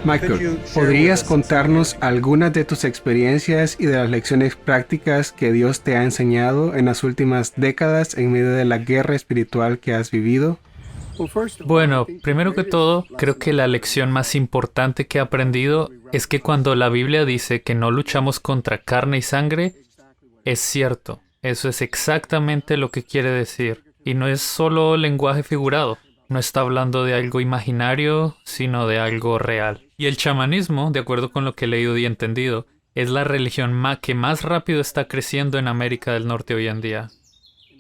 Michael, ¿podrías contarnos algunas de tus experiencias y de las lecciones prácticas que Dios te ha enseñado en las últimas décadas en medio de la guerra espiritual que has vivido? Bueno, primero que todo, creo que la lección más importante que he aprendido es que cuando la Biblia dice que no luchamos contra carne y sangre, es cierto. Eso es exactamente lo que quiere decir. Y no es solo lenguaje figurado. No está hablando de algo imaginario, sino de algo real. Y el chamanismo, de acuerdo con lo que he leído y entendido, es la religión que más rápido está creciendo en América del Norte hoy en día.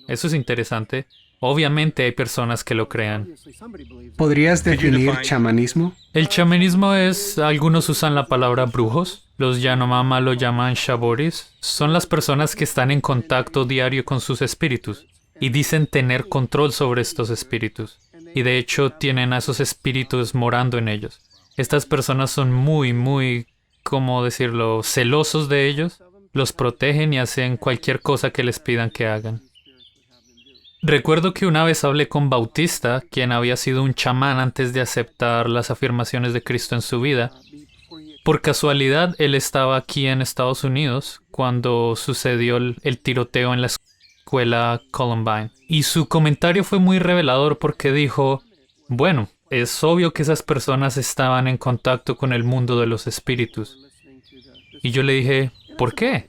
Eso es interesante. Obviamente hay personas que lo crean. ¿Podrías definir chamanismo? El chamanismo es, algunos usan la palabra brujos, los Yanomama lo llaman shaboris. Son las personas que están en contacto diario con sus espíritus y dicen tener control sobre estos espíritus. Y de hecho tienen a esos espíritus morando en ellos. Estas personas son muy, ¿cómo decirlo?, celosos de ellos. Los protegen y hacen cualquier cosa que les pidan que hagan. Recuerdo que una vez hablé con Bautista, quien había sido un chamán antes de aceptar las afirmaciones de Cristo en su vida. Por casualidad, él estaba aquí en Estados Unidos cuando sucedió el tiroteo en la escuela Columbine. Y su comentario fue muy revelador porque dijo, bueno, es obvio que esas personas estaban en contacto con el mundo de los espíritus. Y yo le dije, ¿por qué?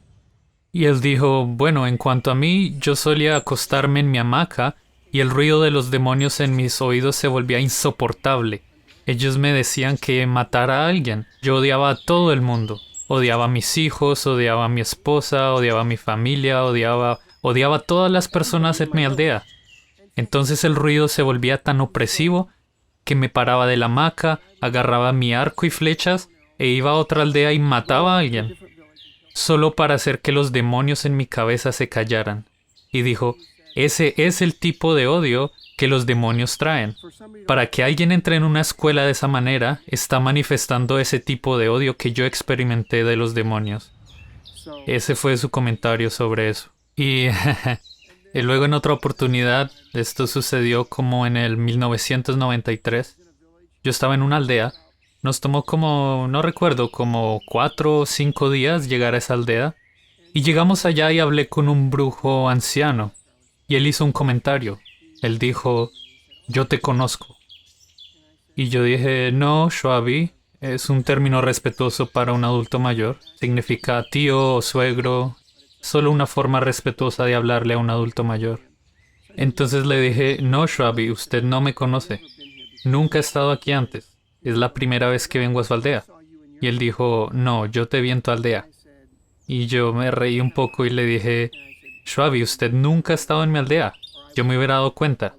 Y él dijo, bueno, en cuanto a mí, yo solía acostarme en mi hamaca y el ruido de los demonios en mis oídos se volvía insoportable. Ellos me decían que matara a alguien. Yo odiaba a todo el mundo. Odiaba a mis hijos, odiaba a mi esposa, odiaba a mi familia, odiaba a todas las personas en mi aldea. Entonces el ruido se volvía tan opresivo que me paraba de la hamaca, agarraba mi arco y flechas e iba a otra aldea y mataba a alguien. Solo para hacer que los demonios en mi cabeza se callaran. Y dijo, ese es el tipo de odio que los demonios traen. Para que alguien entre en una escuela de esa manera, está manifestando ese tipo de odio que yo experimenté de los demonios. Ese fue su comentario sobre eso. Y luego en otra oportunidad, esto sucedió como en el 1993. Yo estaba en una aldea. Nos tomó como, no recuerdo, como 4 o 5 días llegar a esa aldea. Y llegamos allá y hablé con un brujo anciano. Y él hizo un comentario. Él dijo, yo te conozco. Y yo dije, no, Shoabi, es un término respetuoso para un adulto mayor. Significa tío o suegro. Solo una forma respetuosa de hablarle a un adulto mayor. Entonces le dije, no, Shoabi, usted no me conoce. Nunca he estado aquí antes. Es la primera vez que vengo a su aldea. Y él dijo, no, yo te vi en tu aldea. Y yo me reí un poco y le dije, Shoabi, usted nunca ha estado en mi aldea. Yo me hubiera dado cuenta.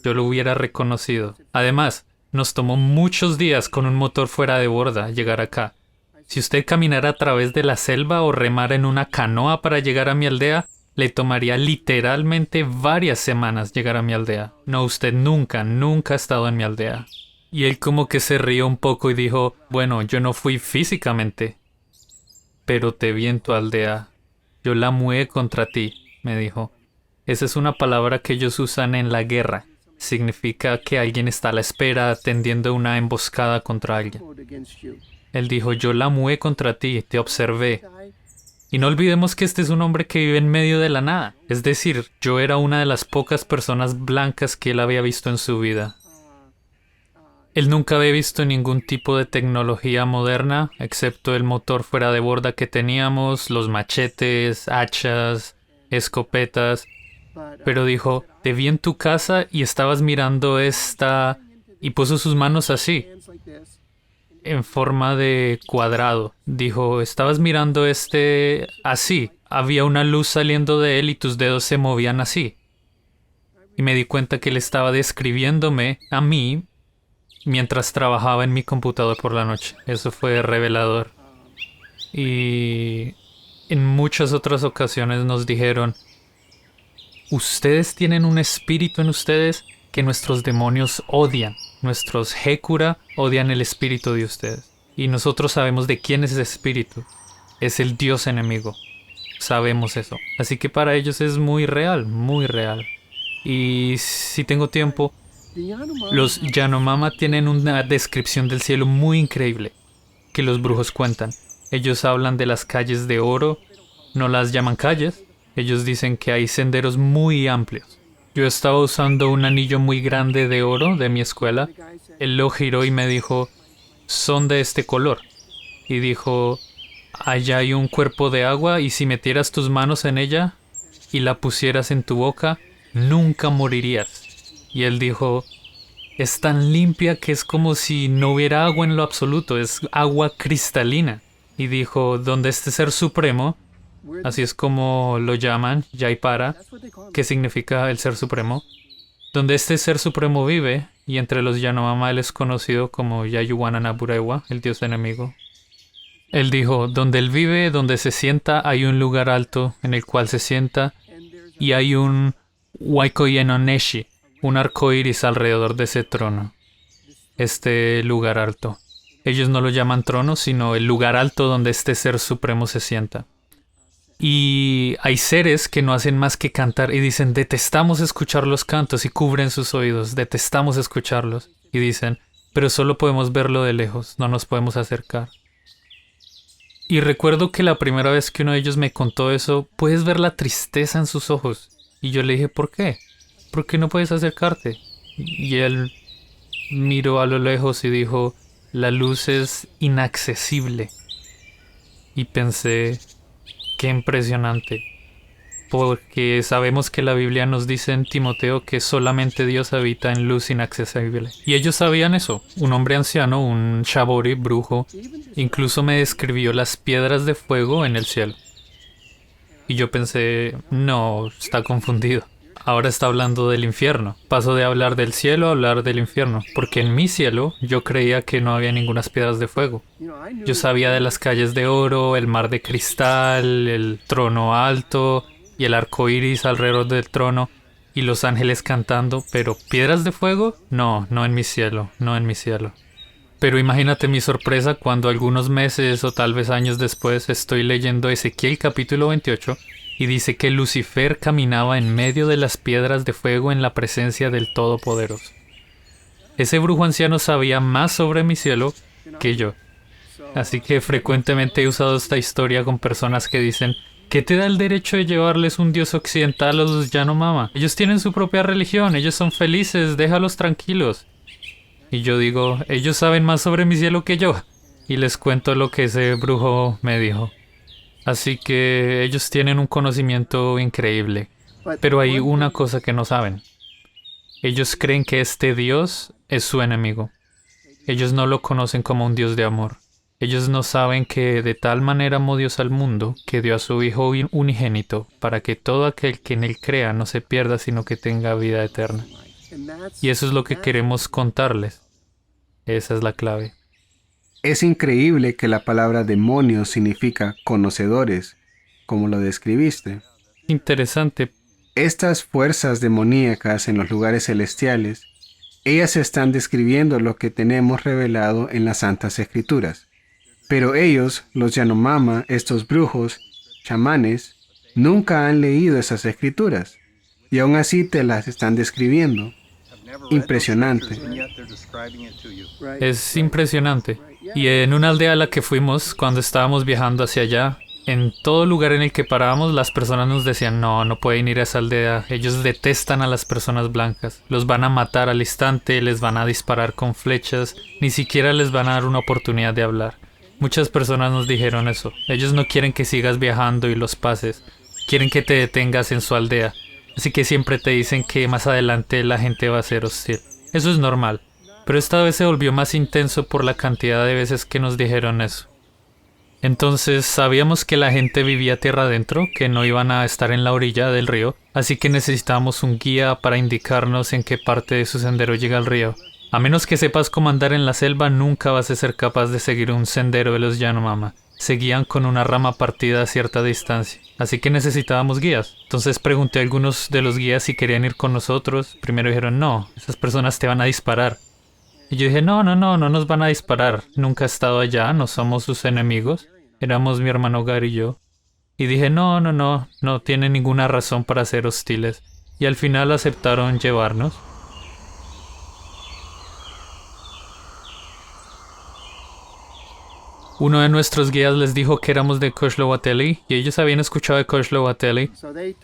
Yo lo hubiera reconocido. Además, nos tomó muchos días con un motor fuera de borda llegar acá. Si usted caminara a través de la selva o remara en una canoa para llegar a mi aldea, le tomaría literalmente varias semanas llegar a mi aldea. No, usted nunca ha estado en mi aldea. Y él como que se rió un poco y dijo, bueno, yo no fui físicamente, pero te vi en tu aldea. Yo la mué contra ti, me dijo. Esa es una palabra que ellos usan en la guerra. Significa que alguien está a la espera tendiendo una emboscada contra alguien. Él dijo, yo la mué contra ti, te observé. Y no olvidemos que este es un hombre que vive en medio de la nada. Es decir, yo era una de las pocas personas blancas que él había visto en su vida. Él nunca había visto ningún tipo de tecnología moderna, excepto el motor fuera de borda que teníamos, los machetes, hachas, escopetas. Pero dijo, te vi en tu casa y estabas mirando esta... Y puso sus manos así, en forma de cuadrado. Dijo, estabas mirando así. Había una luz saliendo de él y tus dedos se movían así. y me di cuenta que él estaba describiéndome a mí mientras trabajaba en mi computador por la noche. Eso fue revelador. Y en muchas otras ocasiones nos dijeron, ustedes tienen un espíritu en ustedes que nuestros demonios odian. Nuestros Hécura odian el espíritu de ustedes. Y nosotros sabemos de quién es ese espíritu. Es el Dios enemigo. Sabemos eso. Así que para ellos es muy real, muy real. Y si tengo tiempo, los Yanomama tienen una descripción del cielo muy increíble que los brujos cuentan. Ellos hablan de las calles de oro, no las llaman calles. Ellos dicen que hay senderos muy amplios. Yo estaba usando un anillo muy grande de oro de mi escuela. Él lo giró y me dijo, son de este color. Y dijo, allá hay un cuerpo de agua y si metieras tus manos en ella y la pusieras en tu boca, nunca morirías. Y él dijo, es tan limpia que es como si no hubiera agua en lo absoluto, es agua cristalina. Y dijo, donde este ser supremo, así es como lo llaman, Yaipara, que significa el ser supremo, donde este ser supremo vive, y entre los Yanomama él es conocido como Yayuwananaburewa, el dios enemigo. Él dijo, donde él vive, donde se sienta, hay un lugar alto en el cual se sienta, y hay un Waikoyenoneshi, un arco iris alrededor de ese trono, este lugar alto. Ellos no lo llaman trono, sino el lugar alto donde este ser supremo se sienta. Y hay seres que no hacen más que cantar y dicen, detestamos escuchar los cantos, y cubren sus oídos, detestamos escucharlos. Y dicen, pero solo podemos verlo de lejos, no nos podemos acercar. Y recuerdo que la primera vez que uno de ellos me contó eso, puedes ver la tristeza en sus ojos. Y yo le dije, ¿por qué? ¿Por qué no puedes acercarte? Y él miró a lo lejos y dijo, la luz es inaccesible. Y pensé, qué impresionante. Porque sabemos que la Biblia nos dice en Timoteo que solamente Dios habita en luz inaccesible. Y ellos sabían eso. Un hombre anciano, un Shabori, brujo, incluso me describió las piedras de fuego en el cielo. Y yo pensé, no, está confundido. Ahora está hablando del infierno. Paso de hablar del cielo a hablar del infierno. Porque en mi cielo yo creía que no había ninguna piedras de fuego. Yo sabía de las calles de oro, el mar de cristal, el trono alto y el arco iris alrededor del trono y los ángeles cantando. Pero ¿piedras de fuego? No, no en mi cielo, no en mi cielo. Pero imagínate mi sorpresa cuando algunos meses o tal vez años después estoy leyendo Ezequiel capítulo 28 y dice que Lucifer caminaba en medio de las piedras de fuego en la presencia del Todopoderoso. Ese brujo anciano sabía más sobre mi cielo que yo. Así que frecuentemente he usado esta historia con personas que dicen, ¿qué te da el derecho de llevarles un dios occidental a los Yanomama? Ellos tienen su propia religión, ellos son felices, déjalos tranquilos. Y yo digo, ellos saben más sobre mi cielo que yo. Y les cuento lo que ese brujo me dijo. Así que ellos tienen un conocimiento increíble. Pero hay una cosa que no saben. Ellos creen que este Dios es su enemigo. Ellos no lo conocen como un Dios de amor. Ellos no saben que de tal manera amó Dios al mundo que dio a su Hijo unigénito para que todo aquel que en él crea no se pierda sino que tenga vida eterna. Y eso es lo que queremos contarles. Esa es la clave. Es increíble que la palabra demonio significa conocedores, como lo describiste. Interesante. Estas fuerzas demoníacas en los lugares celestiales, ellas están describiendo lo que tenemos revelado en las Santas Escrituras. Pero ellos, los Yanomama, estos brujos, chamanes, nunca han leído esas escrituras. Y aún así te las están describiendo. Impresionante. Es impresionante. Y en una aldea a la que fuimos, cuando estábamos viajando hacia allá, en todo lugar en el que parábamos, las personas nos decían, no pueden ir a esa aldea. Ellos detestan a las personas blancas. Los van a matar al instante, les van a disparar con flechas, ni siquiera les van a dar una oportunidad de hablar. Muchas personas nos dijeron eso. Ellos no quieren que sigas viajando y los pases. Quieren que te detengas en su aldea. Así que siempre te dicen que más adelante la gente va a ser hostil. Eso es normal. Pero esta vez se volvió más intenso por la cantidad de veces que nos dijeron eso. Entonces sabíamos que la gente vivía tierra adentro, que no iban a estar en la orilla del río, así que necesitábamos un guía para indicarnos en qué parte de su sendero llega al río. A menos que sepas cómo andar en la selva, nunca vas a ser capaz de seguir un sendero de los Yanomama. Se guían con una rama partida a cierta distancia, así que necesitábamos guías. Entonces pregunté a algunos de los guías si querían ir con nosotros. Primero dijeron, no, esas personas te van a disparar. Y yo dije, no nos van a disparar. Nunca he estado allá, no somos sus enemigos. Éramos mi hermano Gary y yo. Y dije, no tienen ninguna razón para ser hostiles. Y al final aceptaron llevarnos. Uno de nuestros guías les dijo que éramos de Koshloateli y ellos habían escuchado de Koshloateli,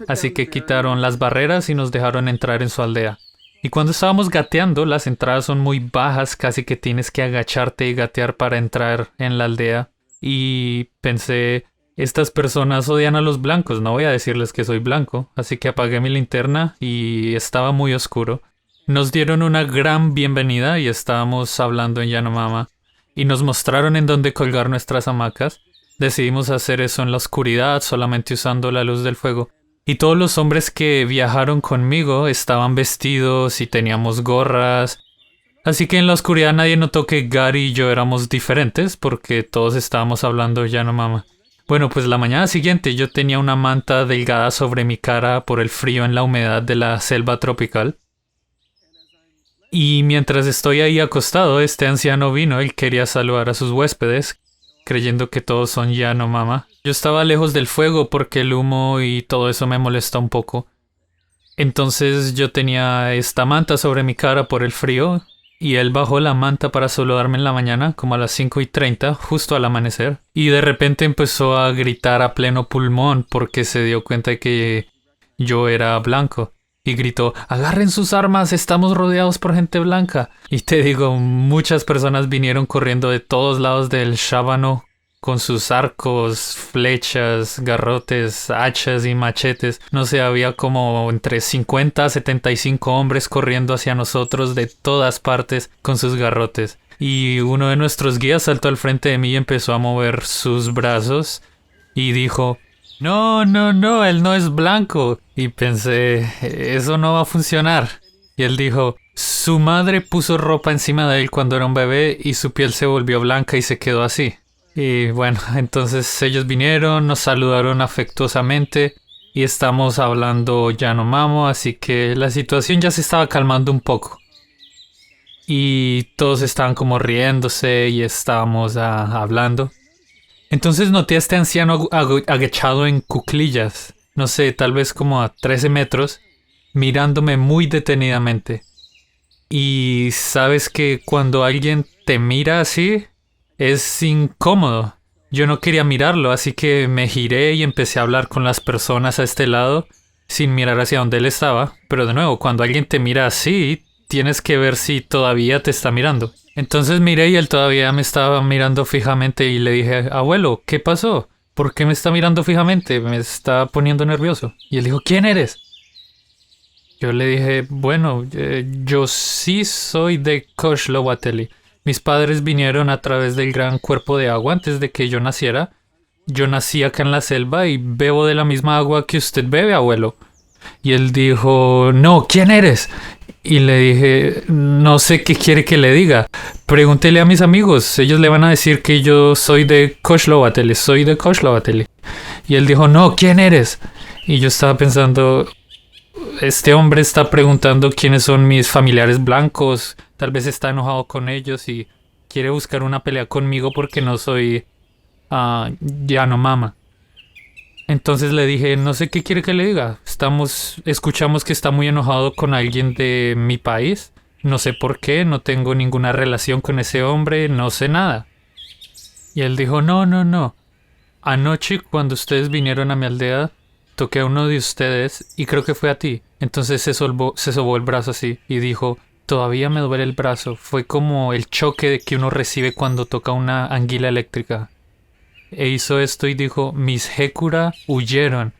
así que quitaron las barreras y nos dejaron entrar en su aldea. Y cuando estábamos gateando, las entradas son muy bajas, casi que tienes que agacharte y gatear para entrar en la aldea. Y pensé, estas personas odian a los blancos, no voy a decirles que soy blanco, así que apagué mi linterna y estaba muy oscuro. Nos dieron una gran bienvenida y estábamos hablando en Yanomama. Y nos mostraron en dónde colgar nuestras hamacas. Decidimos hacer eso en la oscuridad, solamente usando la luz del fuego. Y todos los hombres que viajaron conmigo estaban vestidos y teníamos gorras. Así que en la oscuridad nadie notó que Gary y yo éramos diferentes, porque todos estábamos hablando Yanomama. Bueno, pues la mañana siguiente yo tenía una manta delgada sobre mi cara por el frío en la humedad de la selva tropical. Y mientras estoy ahí acostado, este anciano vino. Él quería saludar a sus huéspedes, creyendo que todos son Yanomama. Yo estaba lejos del fuego porque el humo y todo eso me molesta un poco. Entonces yo tenía esta manta sobre mi cara por el frío, y él bajó la manta para saludarme en la mañana, como a las 5:30, justo al amanecer. Y de repente empezó a gritar a pleno pulmón porque se dio cuenta de que yo era blanco. Y gritó, agarren sus armas, estamos rodeados por gente blanca. Y te digo, muchas personas vinieron corriendo de todos lados del Shabano con sus arcos, flechas, garrotes, hachas y machetes. No sé, había como entre 50 a 75 hombres corriendo hacia nosotros de todas partes con sus garrotes. Y uno de nuestros guías saltó al frente de mí y empezó a mover sus brazos y dijo, no, él no es blanco. Y pensé, eso no va a funcionar. Y él dijo, su madre puso ropa encima de él cuando era un bebé y su piel se volvió blanca y se quedó así. Y bueno, entonces ellos vinieron, nos saludaron afectuosamente y estamos hablando Yanomamo, así que la situación ya se estaba calmando un poco. Y todos estaban como riéndose y estábamos hablando. Entonces noté a este anciano agachado en cuclillas, no sé, tal vez como a 13 metros, mirándome muy detenidamente. Y sabes que cuando alguien te mira así, es incómodo. Yo no quería mirarlo, así que me giré y empecé a hablar con las personas a este lado, sin mirar hacia donde él estaba. Pero de nuevo, cuando alguien te mira así, tienes que ver si todavía te está mirando. Entonces miré y él todavía me estaba mirando fijamente y le dije, abuelo, ¿qué pasó? ¿Por qué me está mirando fijamente? Me está poniendo nervioso. Y él dijo, ¿quién eres? Yo le dije, bueno, yo sí soy de Koshloateli. Mis padres vinieron a través del gran cuerpo de agua antes de que yo naciera. Yo nací acá en la selva y bebo de la misma agua que usted bebe, abuelo. Y él dijo, no, ¿quién eres? Y le dije, no sé qué quiere que le diga. Pregúntele a mis amigos, ellos le van a decir que yo soy de Koshloateli, soy de Koshloateli. Y él dijo, no, ¿quién eres? Y yo estaba pensando, este hombre está preguntando quiénes son mis familiares blancos. Tal vez está enojado con ellos y quiere buscar una pelea conmigo porque no soy Yanomama. Entonces le dije, no sé qué quiere que le diga. Escuchamos que está muy enojado con alguien de mi país. No sé por qué, no tengo ninguna relación con ese hombre, no sé nada. Y él dijo, no. Anoche cuando ustedes vinieron a mi aldea, toqué a uno de ustedes y creo que fue a ti. Entonces se sobó el brazo así y dijo, todavía me duele el brazo. Fue como el choque que uno recibe cuando toca una anguila eléctrica. E hizo esto y dijo, mis Hekura huyeron.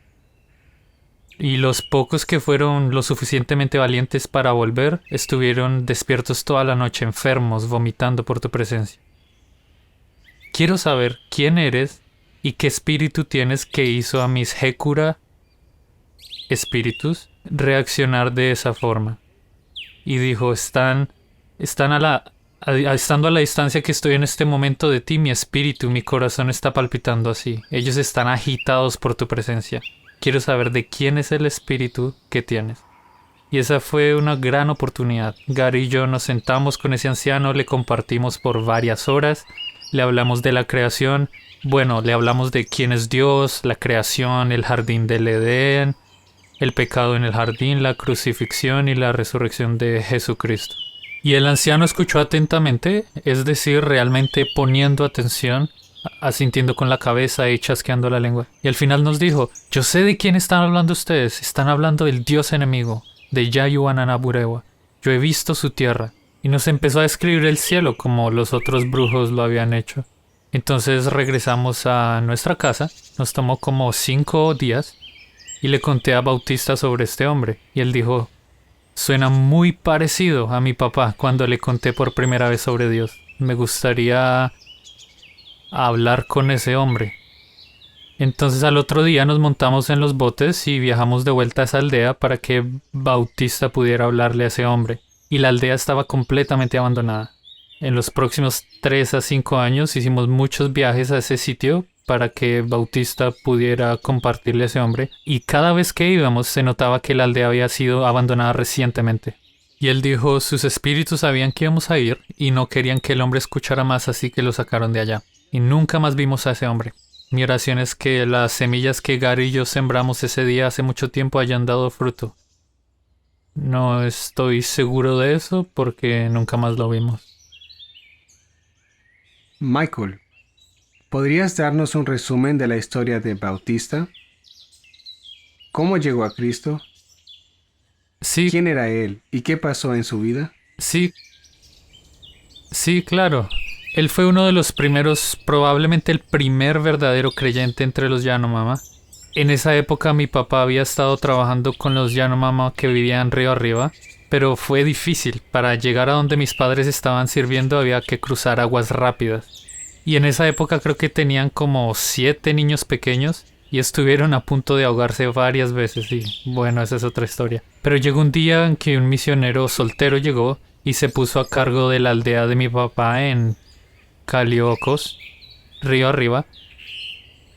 Y los pocos que fueron lo suficientemente valientes para volver, estuvieron despiertos toda la noche enfermos, vomitando por tu presencia. Quiero saber quién eres ¿Y qué espíritu tienes que hizo a mis Hekura espíritus reaccionar de esa forma? Y dijo, estando a la distancia que estoy en este momento de ti, mi espíritu, mi corazón está palpitando así. Ellos están agitados por tu presencia. Quiero saber de quién es el espíritu que tienes. Y esa fue una gran oportunidad. Gary y yo nos sentamos con ese anciano, le compartimos por varias horas, le hablamos de la creación, le hablamos de quién es Dios, la creación, el jardín del Edén, el pecado en el jardín, la crucifixión y la resurrección de Jesucristo. Y el anciano escuchó atentamente, es decir, realmente poniendo atención, asintiendo con la cabeza y chasqueando la lengua. Y al final nos dijo, yo sé de quién están hablando ustedes, están hablando del Dios enemigo, de Yayuananaburewa. Yo he visto su tierra. Y nos empezó a describir el cielo como los otros brujos lo habían hecho. Entonces regresamos a nuestra casa, nos tomó como 5 días, y le conté a Bautista sobre este hombre. Y él dijo, suena muy parecido a mi papá cuando le conté por primera vez sobre Dios. Me gustaría hablar con ese hombre. Entonces al otro día nos montamos en los botes y viajamos de vuelta a esa aldea para que Bautista pudiera hablarle a ese hombre. Y la aldea estaba completamente abandonada. En los próximos 3 a 5 años hicimos muchos viajes a ese sitio para que Bautista pudiera compartirle a ese hombre. Y cada vez que íbamos se notaba que la aldea había sido abandonada recientemente. Y él dijo, sus espíritus sabían que íbamos a ir y no querían que el hombre escuchara más, así que lo sacaron de allá. Y nunca más vimos a ese hombre. Mi oración es que las semillas que Gary y yo sembramos ese día hace mucho tiempo hayan dado fruto. No estoy seguro de eso porque nunca más lo vimos. Michael, ¿podrías darnos un resumen de la historia de Bautista? ¿Cómo llegó a Cristo? Sí. ¿Quién era él y qué pasó en su vida? Sí, claro. Él fue uno de los primeros, probablemente el primer verdadero creyente entre los Yanomama. En esa época mi papá había estado trabajando con los Yanomama que vivían río arriba, pero fue difícil. Para llegar a donde mis padres estaban sirviendo había que cruzar aguas rápidas. Y en esa época creo que tenían como 7 niños pequeños y estuvieron a punto de ahogarse varias veces y bueno, esa es otra historia. Pero llegó un día en que un misionero soltero llegó y se puso a cargo de la aldea de mi papá en Caliocos, río arriba,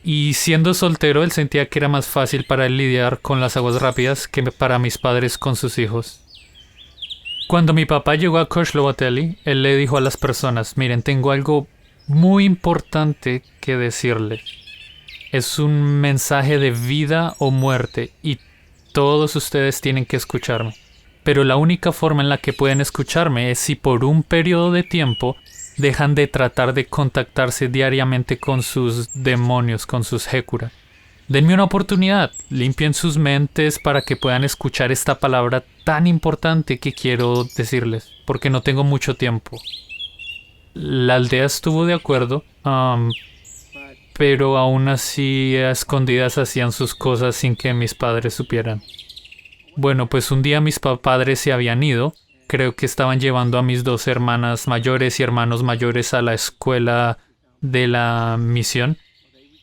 y siendo soltero él sentía que era más fácil para él lidiar con las aguas rápidas que para mis padres con sus hijos. Cuando mi papá llegó a Koshlovateli, él le dijo a las personas, miren, tengo algo muy importante que decirles. Es un mensaje de vida o muerte y todos ustedes tienen que escucharme. Pero la única forma en la que pueden escucharme es si por un periodo de tiempo dejan de tratar de contactarse diariamente con sus demonios, con sus Hekura. Denme una oportunidad, limpien sus mentes para que puedan escuchar esta palabra tan importante que quiero decirles, porque no tengo mucho tiempo. La aldea estuvo de acuerdo, pero aún así a escondidas hacían sus cosas sin que mis padres supieran. Bueno, pues un día mis padres se habían ido. Creo que estaban llevando a mis 2 hermanas mayores y hermanos mayores a la escuela de la misión.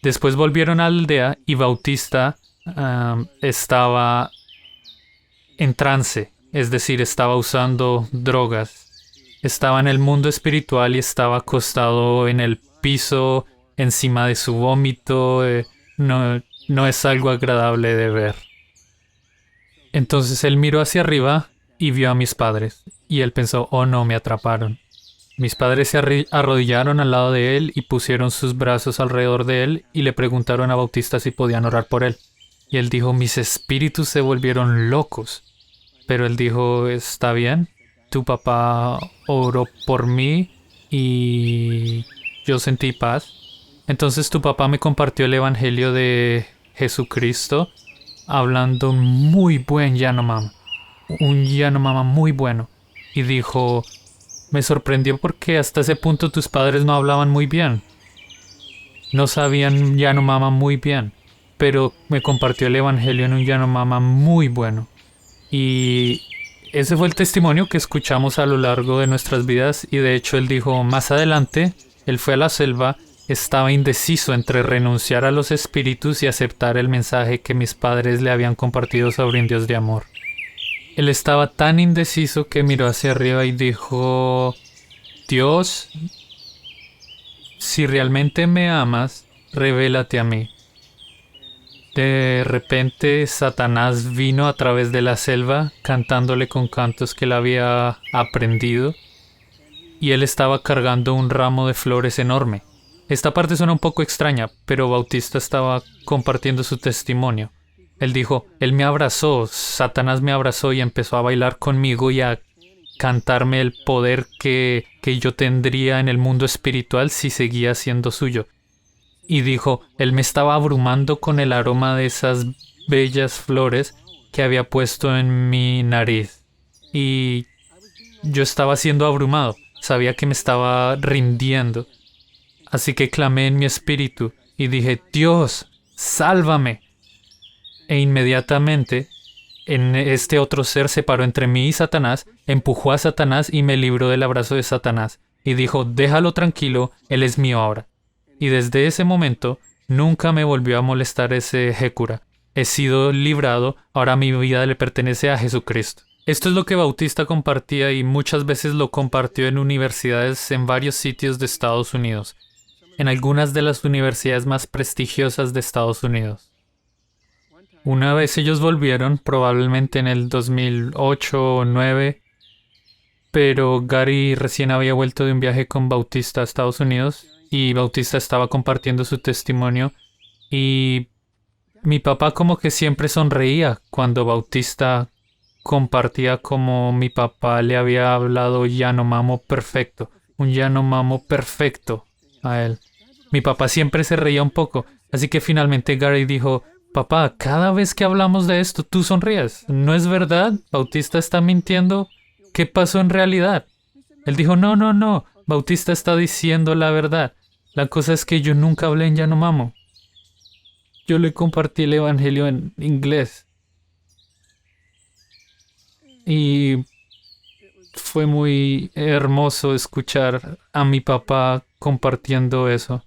Después volvieron a la aldea y Bautista estaba en trance, es decir, estaba usando drogas. Estaba en el mundo espiritual y estaba acostado en el piso, encima de su vómito. No es algo agradable de ver. Entonces él miró hacia arriba y vio a mis padres, y él pensó, oh no, me atraparon. Mis padres se arrodillaron al lado de él y pusieron sus brazos alrededor de él y le preguntaron a Bautista si podían orar por él. Y él dijo, mis espíritus se volvieron locos. Pero él dijo, está bien, tu papá oró por mí y yo sentí paz. Entonces tu papá me compartió el evangelio de Jesucristo, hablando un muy buen Yanomama. Un Yanomama muy bueno. Y dijo, me sorprendió porque hasta ese punto tus padres no hablaban muy bien. No sabían Yanomama muy bien. Pero me compartió el evangelio en un Yanomama muy bueno. Y ese fue el testimonio que escuchamos a lo largo de nuestras vidas. Y de hecho él dijo, más adelante, él fue a la selva estaba indeciso entre renunciar a los espíritus y aceptar el mensaje que mis padres le habían compartido sobre un Dios de amor. Él estaba tan indeciso que miró hacia arriba y dijo: Dios, si realmente me amas, revélate a mí. De repente Satanás vino a través de la selva cantándole con cantos que él había aprendido, y él estaba cargando un ramo de flores enorme. Esta parte suena un poco extraña, pero Bautista estaba compartiendo su testimonio. Él dijo: él me abrazó, Satanás me abrazó y empezó a bailar conmigo y a cantarme el poder que yo tendría en el mundo espiritual si seguía siendo suyo. Y dijo, él me estaba abrumando con el aroma de esas bellas flores que había puesto en mi nariz. Y yo estaba siendo abrumado, sabía que me estaba rindiendo. Así que clamé en mi espíritu y dije: Dios, sálvame. E inmediatamente este otro ser se paró entre mí y Satanás, empujó a Satanás y me libró del abrazo de Satanás. Y dijo: déjalo tranquilo, él es mío ahora. Y desde ese momento nunca me volvió a molestar ese Hécura. He sido librado, ahora mi vida le pertenece a Jesucristo. Esto es lo que Bautista compartía y muchas veces lo compartió en universidades en varios sitios de Estados Unidos. En algunas de las universidades más prestigiosas de Estados Unidos. Una vez ellos volvieron, probablemente en el 2008 o 2009, pero Gary recién había vuelto de un viaje con Bautista a Estados Unidos y Bautista estaba compartiendo su testimonio y mi papá como que siempre sonreía cuando Bautista compartía como mi papá le había hablado Yanomamo perfecto, un Yanomamo perfecto a él. Mi papá siempre se reía un poco, así que finalmente Gary dijo: papá, cada vez que hablamos de esto, tú sonríes. ¿No es verdad? ¿Bautista está mintiendo? ¿Qué pasó en realidad? Él dijo: no, Bautista está diciendo la verdad. La cosa es que yo nunca hablé en Yanomamo. Yo le compartí el evangelio en inglés. Y fue muy hermoso escuchar a mi papá compartiendo eso.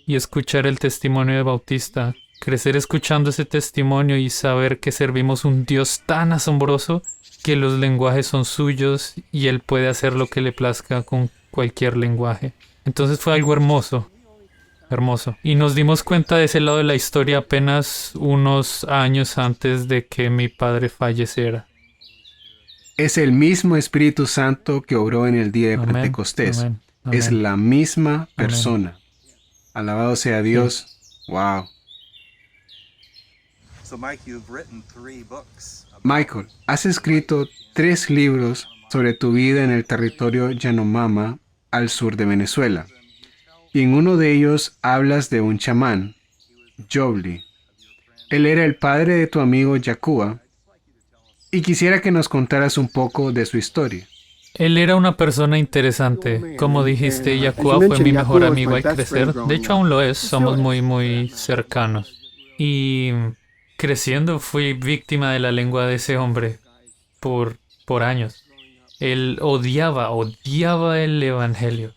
Y escuchar el testimonio de Bautista. Crecer escuchando ese testimonio y saber que servimos un Dios tan asombroso que los lenguajes son suyos y Él puede hacer lo que le plazca con cualquier lenguaje. Entonces fue algo hermoso, hermoso. Y nos dimos cuenta de ese lado de la historia apenas unos años antes de que mi padre falleciera. Es el mismo Espíritu Santo que obró en el día de Amén, Pentecostés. amén, Es amén. la misma persona. Alabado sea Dios. Sí. Wow. Michael, has escrito 3 libros sobre tu vida en el territorio Yanomama al sur de Venezuela. Y en uno de ellos hablas de un chamán, Jobli. Él era el padre de tu amigo Yakua. Y quisiera que nos contaras un poco de su historia. Él era una persona interesante. Como dijiste, Yakua fue mi mejor amigo al crecer. De hecho, aún lo es. Somos muy cercanos. Y creciendo fui víctima de la lengua de ese hombre por años. Él odiaba el evangelio.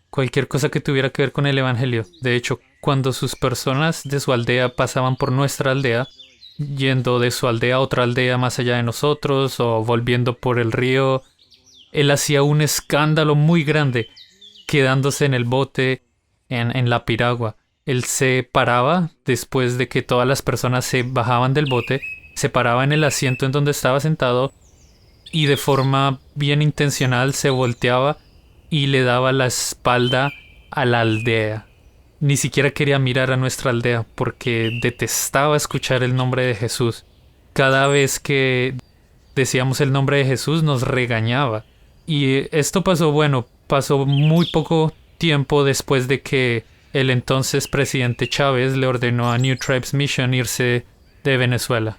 Cualquier cosa que tuviera que ver con el evangelio. De hecho, cuando sus personas de su aldea pasaban por nuestra aldea, yendo de su aldea a otra aldea más allá de nosotros o volviendo por el río, él hacía un escándalo muy grande, quedándose en el bote, en la piragua. Él se paraba después de que todas las personas se bajaban del bote, se paraba en el asiento en donde estaba sentado y de forma bien intencional se volteaba y le daba la espalda a la aldea. Ni siquiera quería mirar a nuestra aldea porque detestaba escuchar el nombre de Jesús. Cada vez que decíamos el nombre de Jesús nos regañaba. Y esto pasó muy poco tiempo después de que el entonces presidente Chávez le ordenó a New Tribes Mission irse de Venezuela.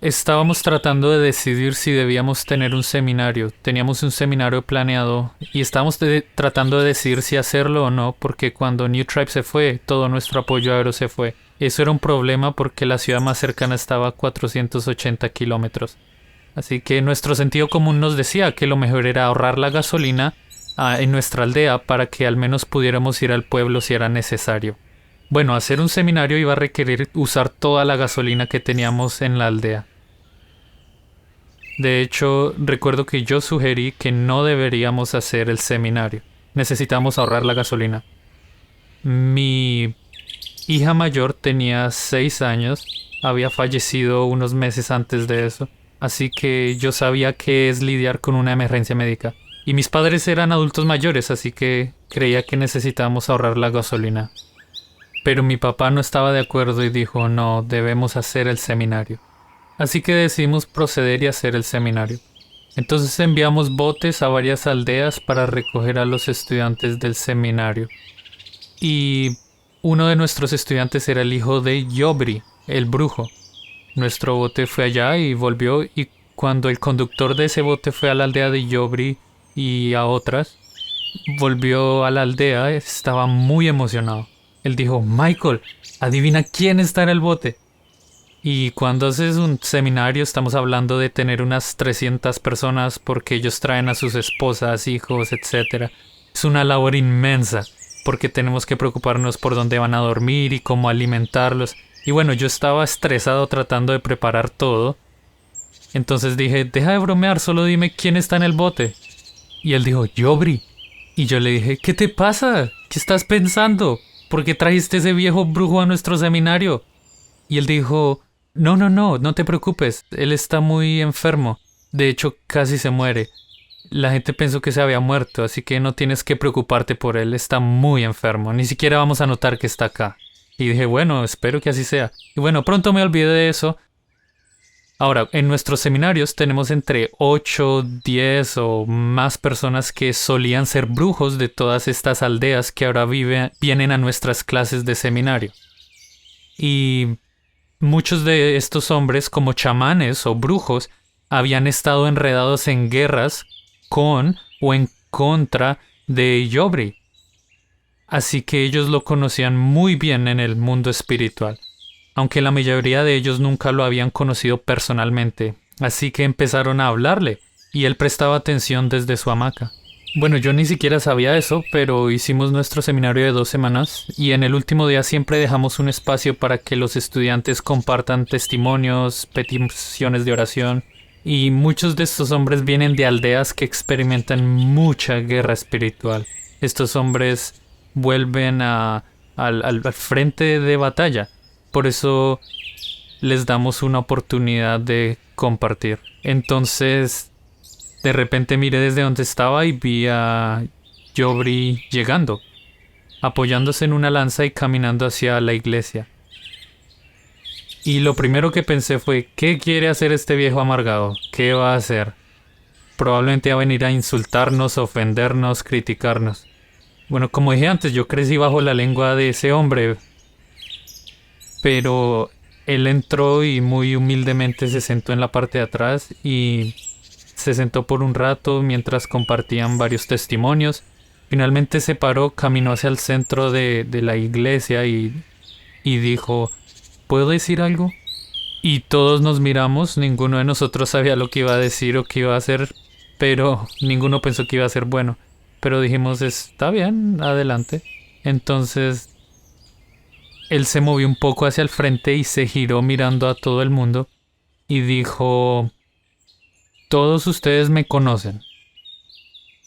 Estábamos tratando de decidir si debíamos tener un seminario. Teníamos un seminario planeado y estábamos tratando de decidir si hacerlo o no, porque cuando New Tribe se fue, todo nuestro apoyo aéreo se fue. Eso era un problema porque la ciudad más cercana estaba a 480 kilómetros. Así que nuestro sentido común nos decía que lo mejor era ahorrar la gasolina en nuestra aldea para que al menos pudiéramos ir al pueblo si era necesario. Bueno, hacer un seminario iba a requerir usar toda la gasolina que teníamos en la aldea. De hecho, recuerdo que yo sugerí que no deberíamos hacer el seminario. Necesitamos ahorrar la gasolina. Mi hija mayor tenía 6 años, había fallecido unos meses antes de eso, así que yo sabía qué es lidiar con una emergencia médica. Y mis padres eran adultos mayores, así que creía que necesitábamos ahorrar la gasolina. Pero mi papá no estaba de acuerdo y dijo, no, debemos hacer el seminario. Así que decidimos proceder y hacer el seminario. Entonces enviamos botes a varias aldeas para recoger a los estudiantes del seminario. Y uno de nuestros estudiantes era el hijo de Yobri, el brujo. Nuestro bote fue allá y volvió, y cuando el conductor de ese bote fue a la aldea de Yobri y a otras, volvió a la aldea, estaba muy emocionado. Él dijo, Michael, adivina quién está en el bote. Y cuando haces un seminario estamos hablando de tener unas 300 personas porque ellos traen a sus esposas, hijos, etc. Es una labor inmensa porque tenemos que preocuparnos por dónde van a dormir y cómo alimentarlos. Y bueno, yo estaba estresado tratando de preparar todo. Entonces dije, deja de bromear, solo dime quién está en el bote. Y él dijo, Yobri. Y yo le dije, ¿qué te pasa? ¿Qué estás pensando? ¿Por qué trajiste ese viejo brujo a nuestro seminario? Y él dijo, no te preocupes, él está muy enfermo. De hecho, casi se muere. La gente pensó que se había muerto, así que no tienes que preocuparte por él, está muy enfermo. Ni siquiera vamos a notar que está acá. Y dije, bueno, espero que así sea. Y bueno, pronto me olvidé de eso. Ahora, en nuestros seminarios tenemos entre 8, 10 o más personas que solían ser brujos de todas estas aldeas que ahora vienen a nuestras clases de seminario. Y muchos de estos hombres, como chamanes o brujos, habían estado enredados en guerras con o en contra de Yobri. Así que ellos lo conocían muy bien en el mundo espiritual, aunque la mayoría de ellos nunca lo habían conocido personalmente. Así que empezaron a hablarle, y él prestaba atención desde su hamaca. Bueno, yo ni siquiera sabía eso, pero hicimos nuestro seminario de 2 semanas, y en el último día siempre dejamos un espacio para que los estudiantes compartan testimonios, peticiones de oración, y muchos de estos hombres vienen de aldeas que experimentan mucha guerra espiritual. Estos hombres vuelven al frente de batalla. Por eso les damos una oportunidad de compartir. Entonces, de repente miré desde donde estaba y vi a Yobri llegando, apoyándose en una lanza y caminando hacia la iglesia. Y lo primero que pensé fue, ¿qué quiere hacer este viejo amargado? ¿Qué va a hacer? Probablemente va a venir a insultarnos, ofendernos, criticarnos. Bueno, como dije antes, yo crecí bajo la lengua de ese hombre. Pero él entró y muy humildemente se sentó en la parte de atrás y se sentó por un rato mientras compartían varios testimonios. Finalmente se paró, caminó hacia el centro de la iglesia y dijo, ¿puedo decir algo? Y todos nos miramos, ninguno de nosotros sabía lo que iba a decir o qué iba a hacer, pero ninguno pensó que iba a ser bueno. Pero dijimos, está bien, adelante. Entonces él se movió un poco hacia el frente y se giró mirando a todo el mundo y dijo, todos ustedes me conocen.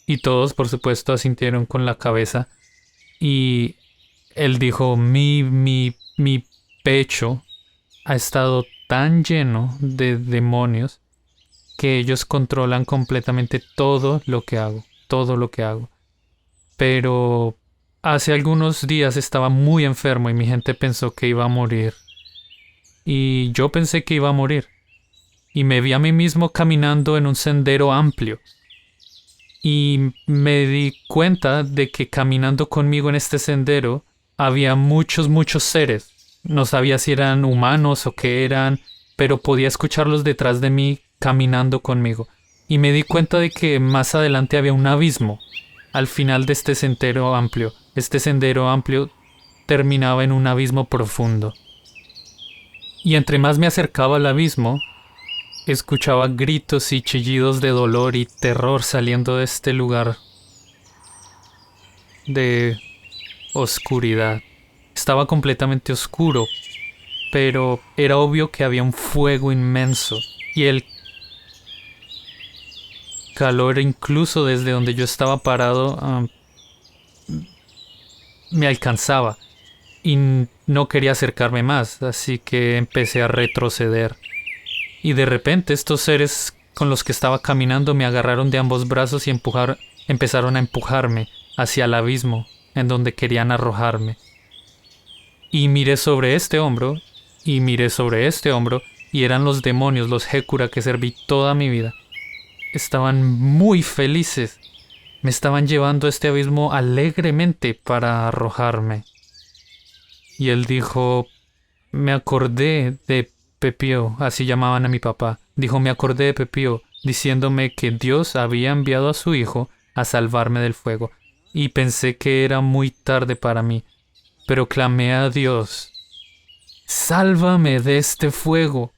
Y todos, por supuesto, asintieron con la cabeza. Y él dijo, mi pecho ha estado tan lleno de demonios que ellos controlan completamente todo lo que hago. Pero hace algunos días estaba muy enfermo y mi gente pensó que iba a morir. Y yo pensé que iba a morir. Y me vi a mí mismo caminando en un sendero amplio. Y me di cuenta de que caminando conmigo en este sendero había muchos seres. No sabía si eran humanos o qué eran, pero podía escucharlos detrás de mí caminando conmigo. Y me di cuenta de que más adelante había un abismo al final de este sendero amplio. Este sendero amplio terminaba en un abismo profundo. Y entre más me acercaba al abismo, escuchaba gritos y chillidos de dolor y terror saliendo de este lugar. de oscuridad. Estaba completamente oscuro, pero era obvio que había un fuego inmenso y el calor incluso desde donde yo estaba parado me alcanzaba y no quería acercarme más, así que empecé a retroceder. Y de repente estos seres con los que estaba caminando me agarraron de ambos brazos y empezaron a empujarme hacia el abismo en donde querían arrojarme. Y miré sobre este hombro, y miré sobre este hombro, y eran los demonios, los Hécura que serví toda mi vida. Estaban muy felices. Me estaban llevando a este abismo alegremente para arrojarme. Y él dijo, me acordé de Pepío, así llamaban a mi papá. Dijo, me acordé de Pepío, diciéndome que Dios había enviado a su hijo a salvarme del fuego. Y pensé que era muy tarde para mí, pero clamé a Dios, sálvame de este fuego.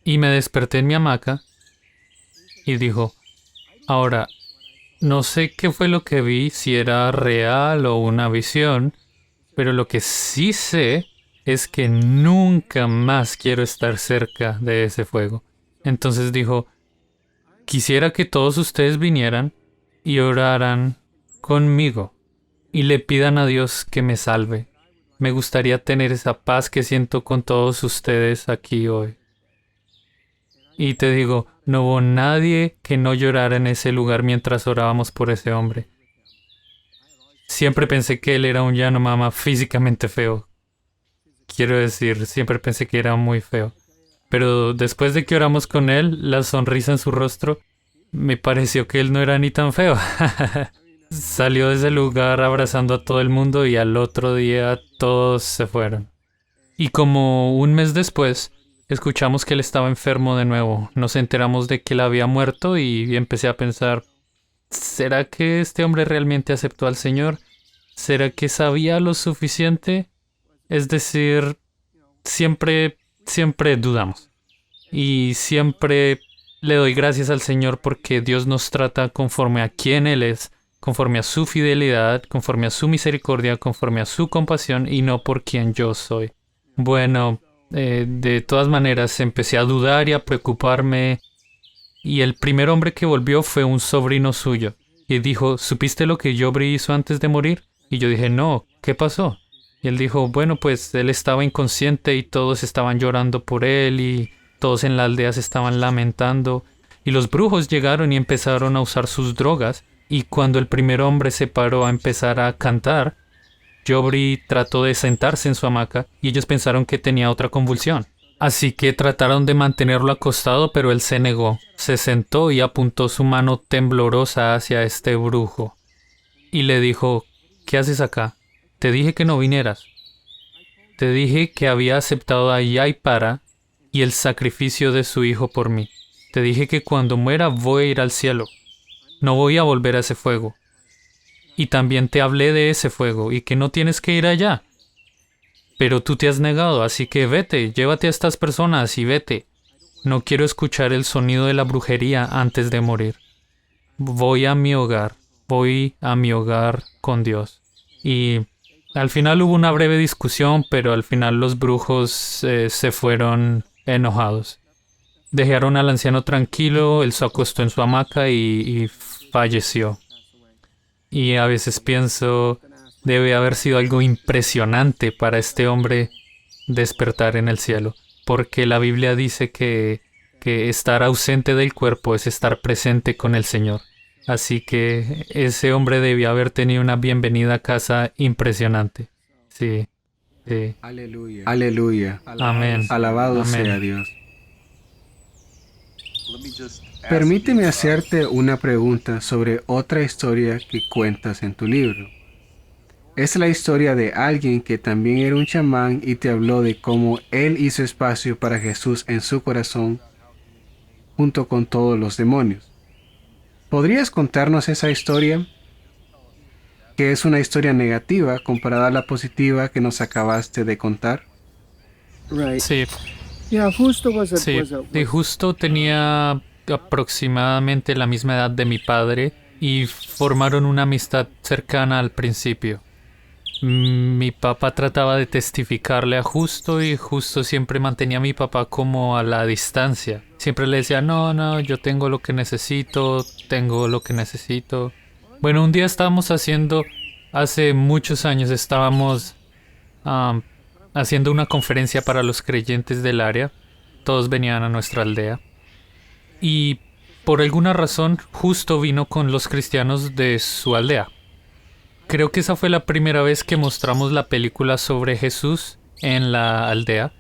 Y me desperté en mi hamaca y dijo, ahora, no sé qué fue lo que vi, si era real o una visión, pero lo que sí sé es que nunca más quiero estar cerca de ese fuego. Entonces dijo, quisiera que todos ustedes vinieran y oraran conmigo y le pidan a Dios que me salve. Me gustaría tener esa paz que siento con todos ustedes aquí hoy. Y te digo, no hubo nadie que no llorara en ese lugar mientras orábamos por ese hombre. Siempre pensé que él era un Yanomama físicamente feo. Quiero decir, siempre pensé que era muy feo. Pero después de que oramos con él, la sonrisa en su rostro, me pareció que él no era ni tan feo. Salió de ese lugar abrazando a todo el mundo y al otro día todos se fueron. Y como un mes después, escuchamos que él estaba enfermo de nuevo. Nos enteramos de que él había muerto y empecé a pensar, ¿será que este hombre realmente aceptó al Señor? ¿Será que sabía lo suficiente? Es decir, siempre dudamos. Y siempre le doy gracias al Señor porque Dios nos trata conforme a quién Él es, conforme a su fidelidad, conforme a su misericordia, conforme a su compasión y no por quien yo soy. Bueno, de todas maneras empecé a dudar y a preocuparme y el primer hombre que volvió fue un sobrino suyo y dijo, ¿supiste lo que Jobri hizo antes de morir? Y yo dije, no, ¿qué pasó? Y él dijo, bueno, pues él estaba inconsciente y todos estaban llorando por él y todos en la aldea se estaban lamentando y los brujos llegaron y empezaron a usar sus drogas y cuando el primer hombre se paró a empezar a cantar, Jobri trató de sentarse en su hamaca y ellos pensaron que tenía otra convulsión. Así que trataron de mantenerlo acostado, pero él se negó. Se sentó y apuntó su mano temblorosa hacia este brujo. Y le dijo, ¿qué haces acá? Te dije que no vinieras. Te dije que había aceptado a Yaipara y el sacrificio de su hijo por mí. Te dije que cuando muera voy a ir al cielo. No voy a volver a ese fuego. Y también te hablé de ese fuego y que no tienes que ir allá. Pero tú te has negado, así que vete, llévate a estas personas y vete. No quiero escuchar el sonido de la brujería antes de morir. Voy a mi hogar con Dios. Y al final hubo una breve discusión, pero al final los brujos se fueron enojados. Dejaron al anciano tranquilo, él se acostó en su hamaca y falleció. Y a veces pienso, debe haber sido algo impresionante para este hombre despertar en el cielo, porque la Biblia dice que estar ausente del cuerpo es estar presente con el Señor. Así que ese hombre debió haber tenido una bienvenida a casa impresionante. Sí, sí. Aleluya. Aleluya. Amén. Alabado sea Dios. Permíteme hacerte una pregunta sobre otra historia que cuentas en tu libro. Es la historia de alguien que también era un chamán y te habló de cómo él hizo espacio para Jesús en su corazón junto con todos los demonios. ¿Podrías contarnos esa historia? Que es una historia negativa comparada a la positiva que nos acabaste de contar. Sí. Sí, y justo tenía aproximadamente la misma edad de mi padre y formaron una amistad cercana al principio. Mi papá trataba de testificarle a Justo y Justo siempre mantenía a mi papá como a la distancia. Siempre le decía, no, yo tengo lo que necesito. Bueno, un día hace muchos años estábamos haciendo una conferencia para los creyentes del área. Todos venían a nuestra aldea. Y por alguna razón, Justo vino con los cristianos de su aldea. Creo que esa fue la primera vez que mostramos la película sobre Jesús en la aldea.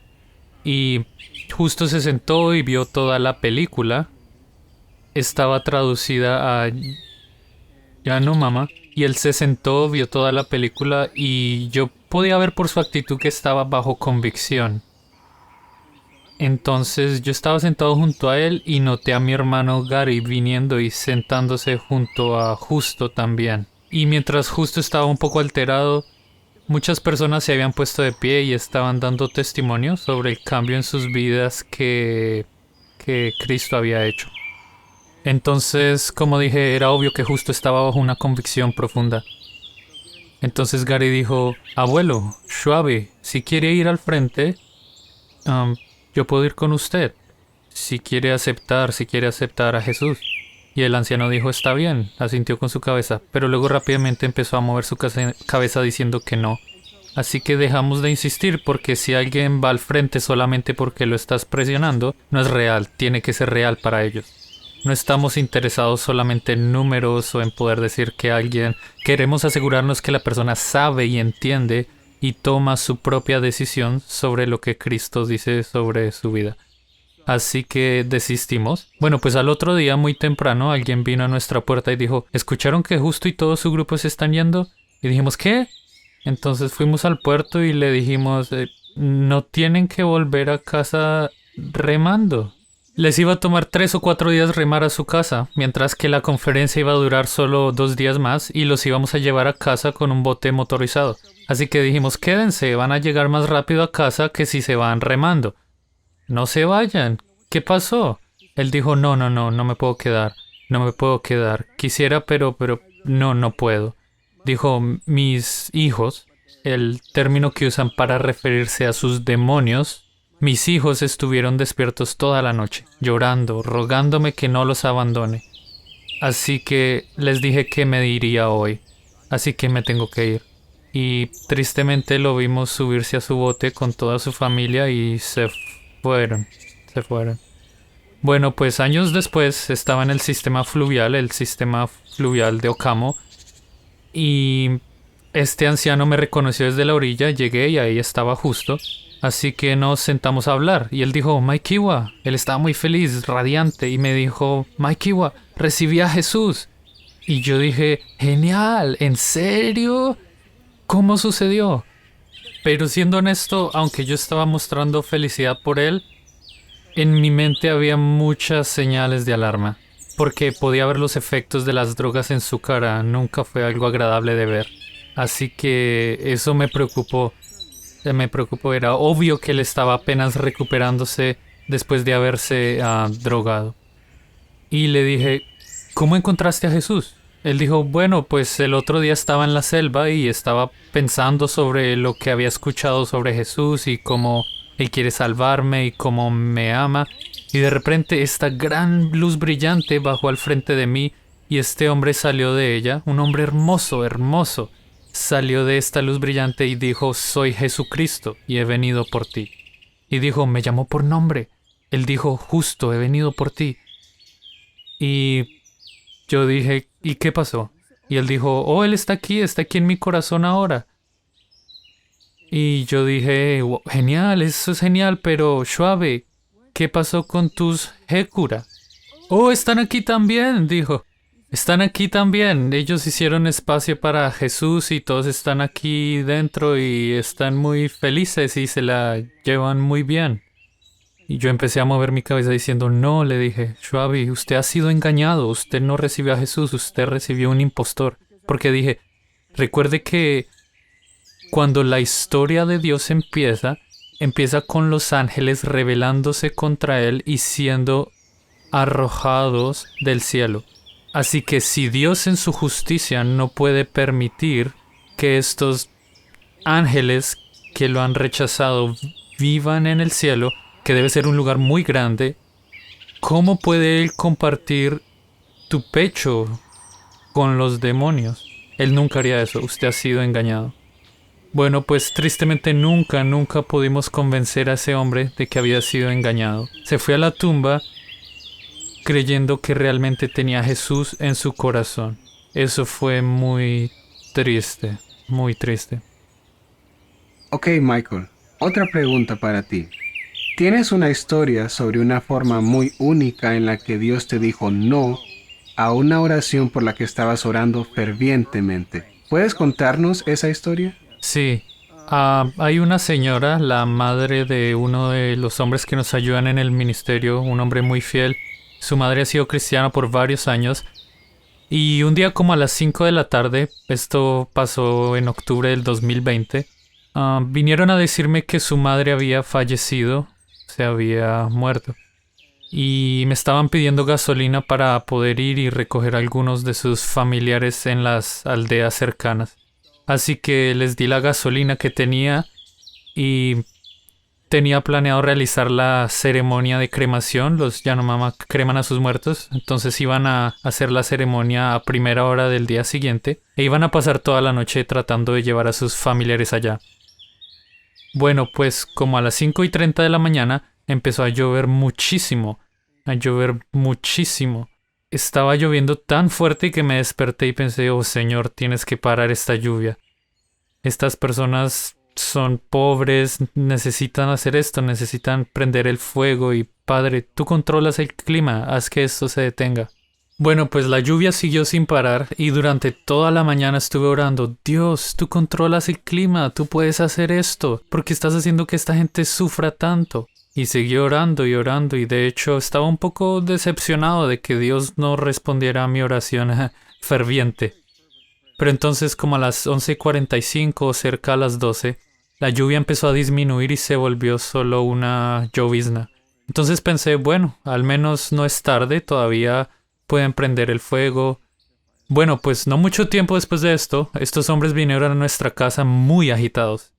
Y Justo se sentó y vio toda la película. Estaba traducida a Yanomama. Y él se sentó, vio toda la película y yo podía ver por su actitud que estaba bajo convicción. Entonces yo estaba sentado junto a él y noté a mi hermano Gary viniendo y sentándose junto a Justo también. Y mientras Justo estaba un poco alterado, muchas personas se habían puesto de pie y estaban dando testimonio sobre el cambio en sus vidas que Cristo había hecho. Entonces, como dije, era obvio que Justo estaba bajo una convicción profunda. Entonces Gary dijo, abuelo, Schwabe, si quiere ir al frente, yo puedo ir con usted. Si quiere aceptar a Jesús. Y el anciano dijo, está bien, asintió con su cabeza, pero luego rápidamente empezó a mover su cabeza diciendo que no. Así que dejamos de insistir porque si alguien va al frente solamente porque lo estás presionando, no es real, tiene que ser real para ellos. No estamos interesados solamente en números o en poder decir que alguien... Queremos asegurarnos que la persona sabe y entiende y toma su propia decisión sobre lo que Cristo dice sobre su vida. Así que desistimos. Bueno, pues al otro día muy temprano alguien vino a nuestra puerta y dijo, ¿escucharon que Justo y todo su grupo se están yendo? Y dijimos, ¿qué? Entonces fuimos al puerto y le dijimos, no tienen que volver a casa remando. Les iba a tomar 3 o 4 días remar a su casa, mientras que la conferencia iba a durar solo 2 días más y los íbamos a llevar a casa con un bote motorizado. Así que dijimos, quédense, van a llegar más rápido a casa que si se van remando. No se vayan. ¿Qué pasó? Él dijo, no me puedo quedar. Quisiera, pero no puedo. Dijo, mis hijos, el término que usan para referirse a sus demonios, mis hijos estuvieron despiertos toda la noche, llorando, rogándome que no los abandone. Así que les dije que me iría hoy. Así que me tengo que ir. Y tristemente lo vimos subirse a su bote con toda su familia y se fueron. Bueno, pues años después estaba en el sistema fluvial de Okamo, y este anciano me reconoció desde la orilla, llegué y ahí estaba Justo, así que nos sentamos a hablar, y él dijo, Maikiwa, él estaba muy feliz, radiante, y me dijo, Maikiwa, recibí a Jesús, y yo dije, genial, ¿en serio? ¿Cómo sucedió? Pero siendo honesto, aunque yo estaba mostrando felicidad por él, en mi mente había muchas señales de alarma, porque podía ver los efectos de las drogas en su cara, nunca fue algo agradable de ver. Así que eso me preocupó, era obvio que él estaba apenas recuperándose después de haberse drogado. Y le dije, ¿cómo encontraste a Jesús? Él dijo, bueno, pues el otro día estaba en la selva y estaba pensando sobre lo que había escuchado sobre Jesús y cómo Él quiere salvarme y cómo me ama. Y de repente esta gran luz brillante bajó al frente de mí y este hombre salió de ella, un hombre hermoso, salió de esta luz brillante y dijo, soy Jesucristo y he venido por ti. Y dijo, me llamó por nombre. Él dijo, Justo, he venido por ti. Y yo dije, ¿y qué pasó? Y él dijo, oh, él está aquí en mi corazón ahora. Y yo dije, wow, genial, eso es genial, pero Schwabe, ¿qué pasó con tus Hekura? Oh, están aquí también, dijo. Están aquí también. Ellos hicieron espacio para Jesús y todos están aquí dentro y están muy felices y se la llevan muy bien. Y yo empecé a mover mi cabeza diciendo, no, le dije, Schwabe, usted ha sido engañado, usted no recibió a Jesús, usted recibió un impostor. Porque dije, recuerde que cuando la historia de Dios empieza con los ángeles rebelándose contra él y siendo arrojados del cielo. Así que si Dios en su justicia no puede permitir que estos ángeles que lo han rechazado vivan en el cielo, que debe ser un lugar muy grande, ¿cómo puede Él compartir tu pecho con los demonios? Él nunca haría eso. Usted ha sido engañado. Bueno, pues tristemente nunca pudimos convencer a ese hombre de que había sido engañado. Se fue a la tumba creyendo que realmente tenía a Jesús en su corazón. Eso fue muy triste, muy triste. Ok, Michael, otra pregunta para ti. ¿Tienes una historia sobre una forma muy única en la que Dios te dijo no a una oración por la que estabas orando fervientemente? ¿Puedes contarnos esa historia? Sí, hay una señora, la madre de uno de los hombres que nos ayudan en el ministerio, un hombre muy fiel. Su madre ha sido cristiana por varios años. Y un día como a las 5 de la tarde, esto pasó en octubre del 2020, vinieron a decirme que su madre había fallecido, se había muerto. Y me estaban pidiendo gasolina para poder ir y recoger a algunos de sus familiares en las aldeas cercanas. Así que les di la gasolina que tenía y tenía planeado realizar la ceremonia de cremación. Los Yanomama creman a sus muertos, entonces iban a hacer la ceremonia a primera hora del día siguiente e iban a pasar toda la noche tratando de llevar a sus familiares allá. Bueno, pues como a las 5:30 de la mañana empezó a llover muchísimo, Estaba lloviendo tan fuerte que me desperté y pensé, oh Señor, tienes que parar esta lluvia. Estas personas son pobres, necesitan hacer esto, necesitan prender el fuego y Padre, tú controlas el clima, haz que esto se detenga. Bueno, pues la lluvia siguió sin parar y durante toda la mañana estuve orando, Dios, tú controlas el clima, tú puedes hacer esto, ¿por qué estás haciendo que esta gente sufra tanto? Y seguí orando y de hecho estaba un poco decepcionado de que Dios no respondiera a mi oración ferviente. Pero entonces como a las 11:45 o cerca a las 12, la lluvia empezó a disminuir y se volvió solo una llovizna. Entonces pensé, bueno, al menos no es tarde, todavía pueden prender el fuego. Bueno, pues no mucho tiempo después de esto, estos hombres vinieron a nuestra casa muy agitados.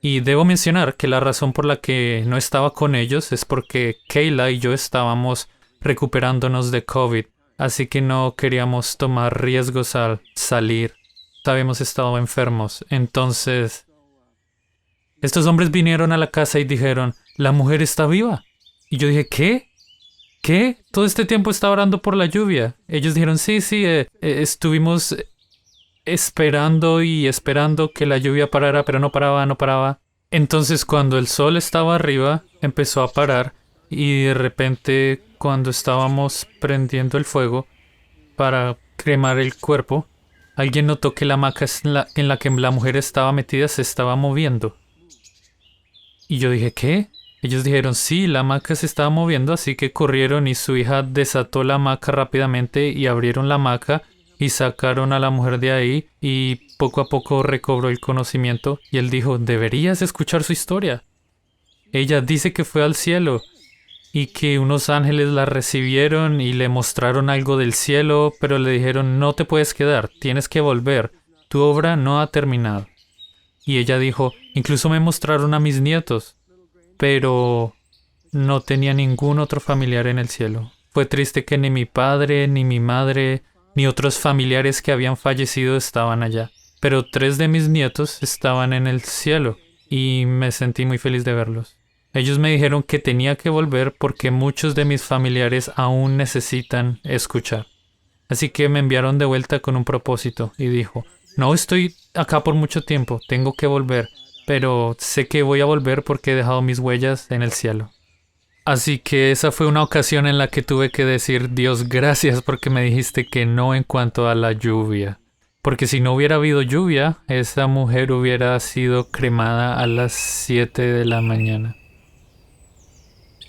Y debo mencionar que la razón por la que no estaba con ellos es porque Kayla y yo estábamos recuperándonos de COVID. Así que no queríamos tomar riesgos al salir. Habíamos estado enfermos. Entonces, estos hombres vinieron a la casa y dijeron, la mujer está viva. Y yo dije, ¿qué? ¿Qué? Todo este tiempo estaba orando por la lluvia. Ellos dijeron, sí, estuvimos esperando y esperando que la lluvia parara, pero no paraba. Entonces, cuando el sol estaba arriba, empezó a parar y de repente, cuando estábamos prendiendo el fuego para cremar el cuerpo, alguien notó que la hamaca en la que la mujer estaba metida se estaba moviendo. Y yo dije, ¿qué? Ellos dijeron, sí, la hamaca se estaba moviendo, así que corrieron y su hija desató la hamaca rápidamente y abrieron la hamaca y sacaron a la mujer de ahí y poco a poco recobró el conocimiento y él dijo, deberías escuchar su historia. Ella dice que fue al cielo y que unos ángeles la recibieron y le mostraron algo del cielo, pero le dijeron, no te puedes quedar, tienes que volver, tu obra no ha terminado. Y ella dijo, incluso me mostraron a mis nietos, pero no tenía ningún otro familiar en el cielo. Fue triste que ni mi padre, ni mi madre, ni otros familiares que habían fallecido estaban allá. Pero 3 de mis nietos estaban en el cielo y me sentí muy feliz de verlos. Ellos me dijeron que tenía que volver porque muchos de mis familiares aún necesitan escuchar. Así que me enviaron de vuelta con un propósito y dijo, no estoy acá por mucho tiempo, tengo que volver, pero sé que voy a volver porque he dejado mis huellas en el cielo. Así que esa fue una ocasión en la que tuve que decir, Dios, gracias porque me dijiste que no en cuanto a la lluvia. Porque si no hubiera habido lluvia, esa mujer hubiera sido cremada a las 7 de la mañana.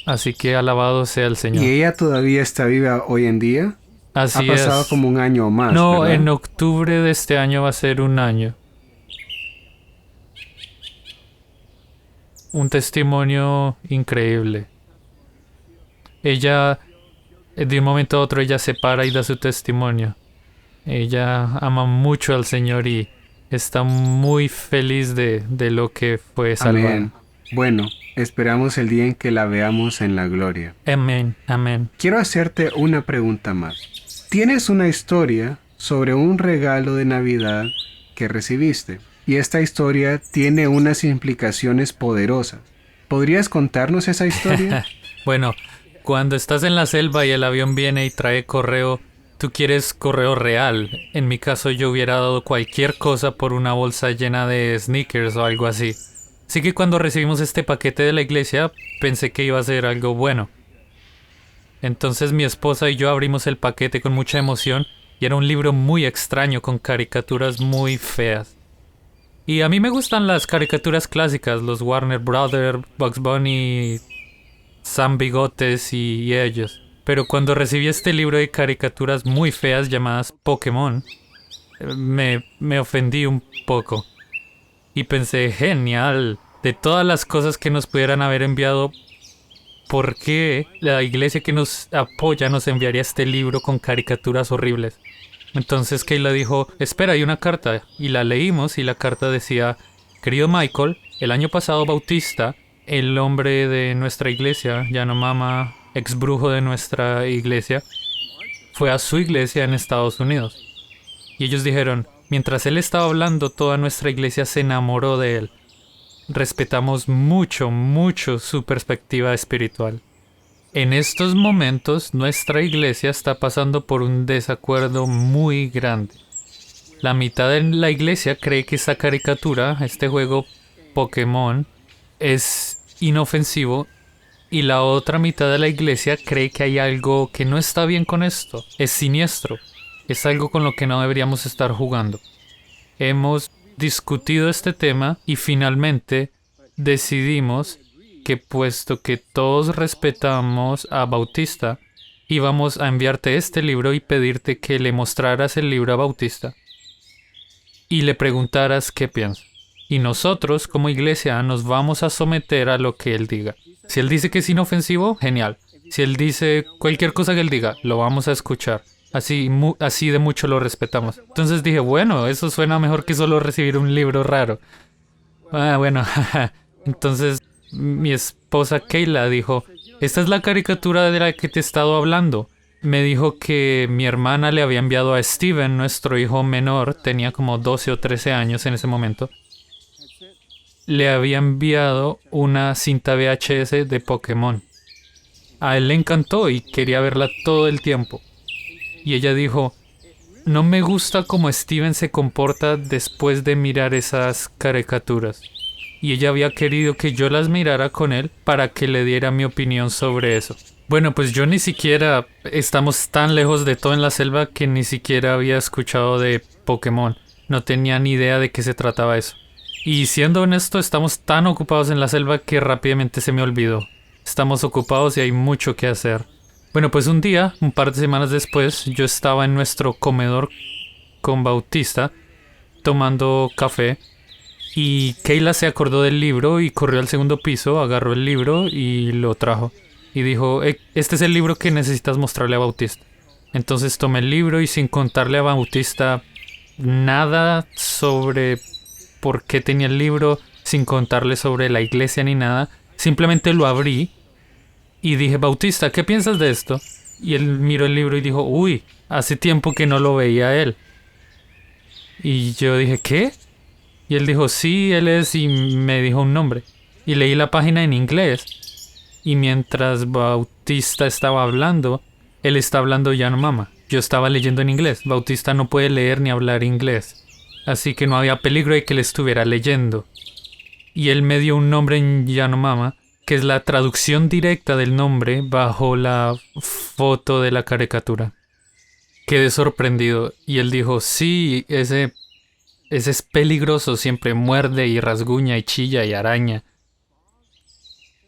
Así que alabado sea el Señor. ¿Y ella todavía está viva hoy en día? Así Ha pasado como un año o más, No, ¿verdad? en octubre de este año va a ser un año. Un testimonio increíble. Ella De un momento a otro ella se para y da su testimonio. Ella ama mucho al Señor y está muy feliz de lo que fue salvada. Amén. Bueno, esperamos el día en que la veamos en la gloria. Amén, amén. Quiero hacerte una pregunta más. Tienes una historia sobre un regalo de Navidad que recibiste y esta historia tiene unas implicaciones poderosas. ¿Podrías contarnos esa historia? Bueno, cuando estás en la selva y el avión viene y trae correo, tú quieres correo real. En mi caso yo hubiera dado cualquier cosa por una bolsa llena de sneakers o algo así. Así que cuando recibimos este paquete de la iglesia, pensé que iba a ser algo bueno. Entonces mi esposa y yo abrimos el paquete con mucha emoción y era un libro muy extraño con caricaturas muy feas. Y a mí me gustan las caricaturas clásicas, los Warner Brothers, Bugs Bunny, Sam Bigotes y ellos. Pero cuando recibí este libro de caricaturas muy feas llamadas Pokémon, me ofendí un poco. Y pensé, genial, de todas las cosas que nos pudieran haber enviado, ¿por qué la iglesia que nos apoya nos enviaría este libro con caricaturas horribles? Entonces Kayla dijo, espera, hay una carta. Y la leímos y la carta decía, querido Michael, el año pasado Bautista, el hombre de nuestra iglesia, Yanomama, ex brujo de nuestra iglesia, fue a su iglesia en Estados Unidos. Y ellos dijeron, mientras él estaba hablando, toda nuestra iglesia se enamoró de él. Respetamos mucho, mucho su perspectiva espiritual. En estos momentos, nuestra iglesia está pasando por un desacuerdo muy grande. La mitad de la iglesia cree que esta caricatura, este juego Pokémon, es inofensivo y la otra mitad de la iglesia cree que hay algo que no está bien con esto. Es siniestro. Es algo con lo que no deberíamos estar jugando. Hemos discutido este tema y finalmente decidimos que puesto que todos respetamos a Bautista, íbamos a enviarte este libro y pedirte que le mostraras el libro a Bautista y le preguntaras qué piensa. Y nosotros, como iglesia, nos vamos a someter a lo que él diga. Si él dice que es inofensivo, genial. Si él dice cualquier cosa que él diga, lo vamos a escuchar. Así de mucho lo respetamos. Entonces dije, bueno, eso suena mejor que solo recibir un libro raro. Bueno, entonces mi esposa Kayla dijo, esta es la caricatura de la que te he estado hablando. Me dijo que mi hermana le había enviado a Steven, nuestro hijo menor, tenía como 12 o 13 años en ese momento. Le había enviado una cinta VHS de Pokémon. A él le encantó y quería verla todo el tiempo. Y ella dijo, no me gusta cómo Steven se comporta después de mirar esas caricaturas. Y ella había querido que yo las mirara con él para que le diera mi opinión sobre eso. Bueno, pues yo ni siquiera, estamos tan lejos de todo en la selva que ni siquiera había escuchado de Pokémon. No tenía ni idea de qué se trataba eso. Y siendo honesto, estamos tan ocupados en la selva que rápidamente se me olvidó. Estamos ocupados y hay mucho que hacer. Bueno, pues un día, un par de semanas después, yo estaba en nuestro comedor con Bautista tomando café y Kayla se acordó del libro y corrió al segundo piso, agarró el libro y lo trajo. Y dijo, este es el libro que necesitas mostrarle a Bautista. Entonces tomé el libro y sin contarle a Bautista nada sobre por qué tenía el libro, sin contarle sobre la iglesia ni nada, simplemente lo abrí y dije, Bautista, ¿qué piensas de esto? Y él miró el libro y dijo, uy, hace tiempo que no lo veía él. Y yo dije, ¿qué? Y él dijo, sí, él es, y me dijo un nombre. Y leí la página en inglés. Y mientras Bautista estaba hablando, él está hablando Yanomama. Yo estaba leyendo en inglés. Bautista no puede leer ni hablar inglés. Así que no había peligro de que le estuviera leyendo. Y él me dio un nombre en Yanomama, que es la traducción directa del nombre bajo la foto de la caricatura. Quedé sorprendido. Y él dijo, sí, ese es peligroso, siempre muerde y rasguña y chilla y araña.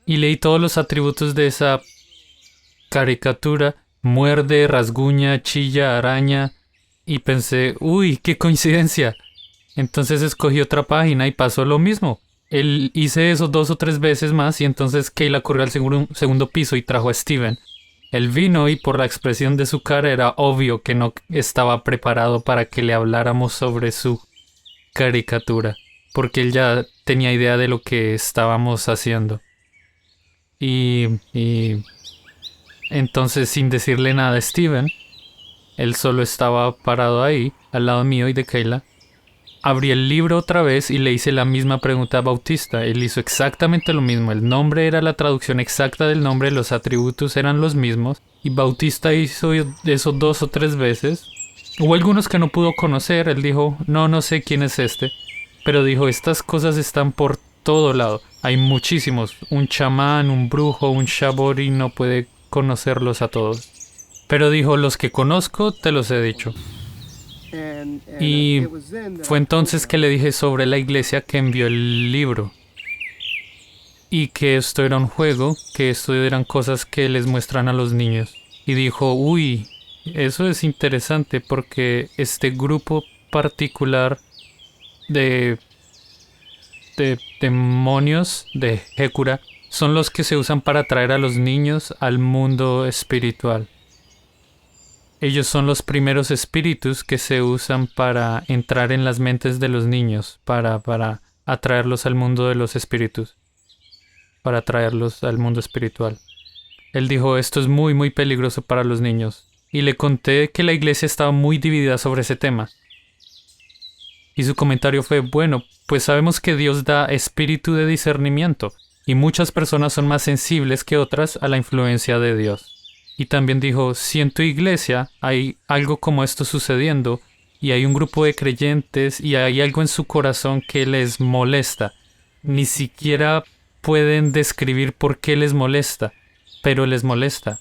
Y leí todos los atributos de esa caricatura. Muerde, rasguña, chilla, araña. Y pensé, uy, qué coincidencia. Entonces escogí otra página y pasó lo mismo. Hice eso 2 o 3 veces más y entonces Kayla corrió al segundo piso y trajo a Steven. Él vino y por la expresión de su cara era obvio que no estaba preparado para que le habláramos sobre su caricatura, porque él ya tenía idea de lo que estábamos haciendo. Y entonces, sin decirle nada a Steven, él solo estaba parado ahí, al lado mío y de Kayla. Abrí el libro otra vez y le hice la misma pregunta a Bautista. Él hizo exactamente lo mismo. El nombre era la traducción exacta del nombre, los atributos eran los mismos. Y Bautista hizo eso 2 o 3 veces. Hubo algunos que no pudo conocer. Él dijo, no sé quién es este. Pero dijo, estas cosas están por todo lado. Hay muchísimos. Un chamán, un brujo, un shabori, no puede conocerlos a todos. Pero dijo, los que conozco te los he dicho. Y fue entonces que le dije sobre la iglesia que envió el libro. Y que esto era un juego, que esto eran cosas que les muestran a los niños. Y dijo, uy, eso es interesante porque este grupo particular de demonios de Hekura son los que se usan para atraer a los niños al mundo espiritual. Ellos son los primeros espíritus que se usan para entrar en las mentes de los niños, para atraerlos al mundo de los espíritus, para atraerlos al mundo espiritual. Él dijo, esto es muy, muy peligroso para los niños. Y le conté que la iglesia estaba muy dividida sobre ese tema. Y su comentario fue, bueno, pues sabemos que Dios da espíritu de discernimiento, y muchas personas son más sensibles que otras a la influencia de Dios. Y también dijo, si en tu iglesia hay algo como esto sucediendo, y hay un grupo de creyentes, y hay algo en su corazón que les molesta, ni siquiera pueden describir por qué les molesta, pero les molesta.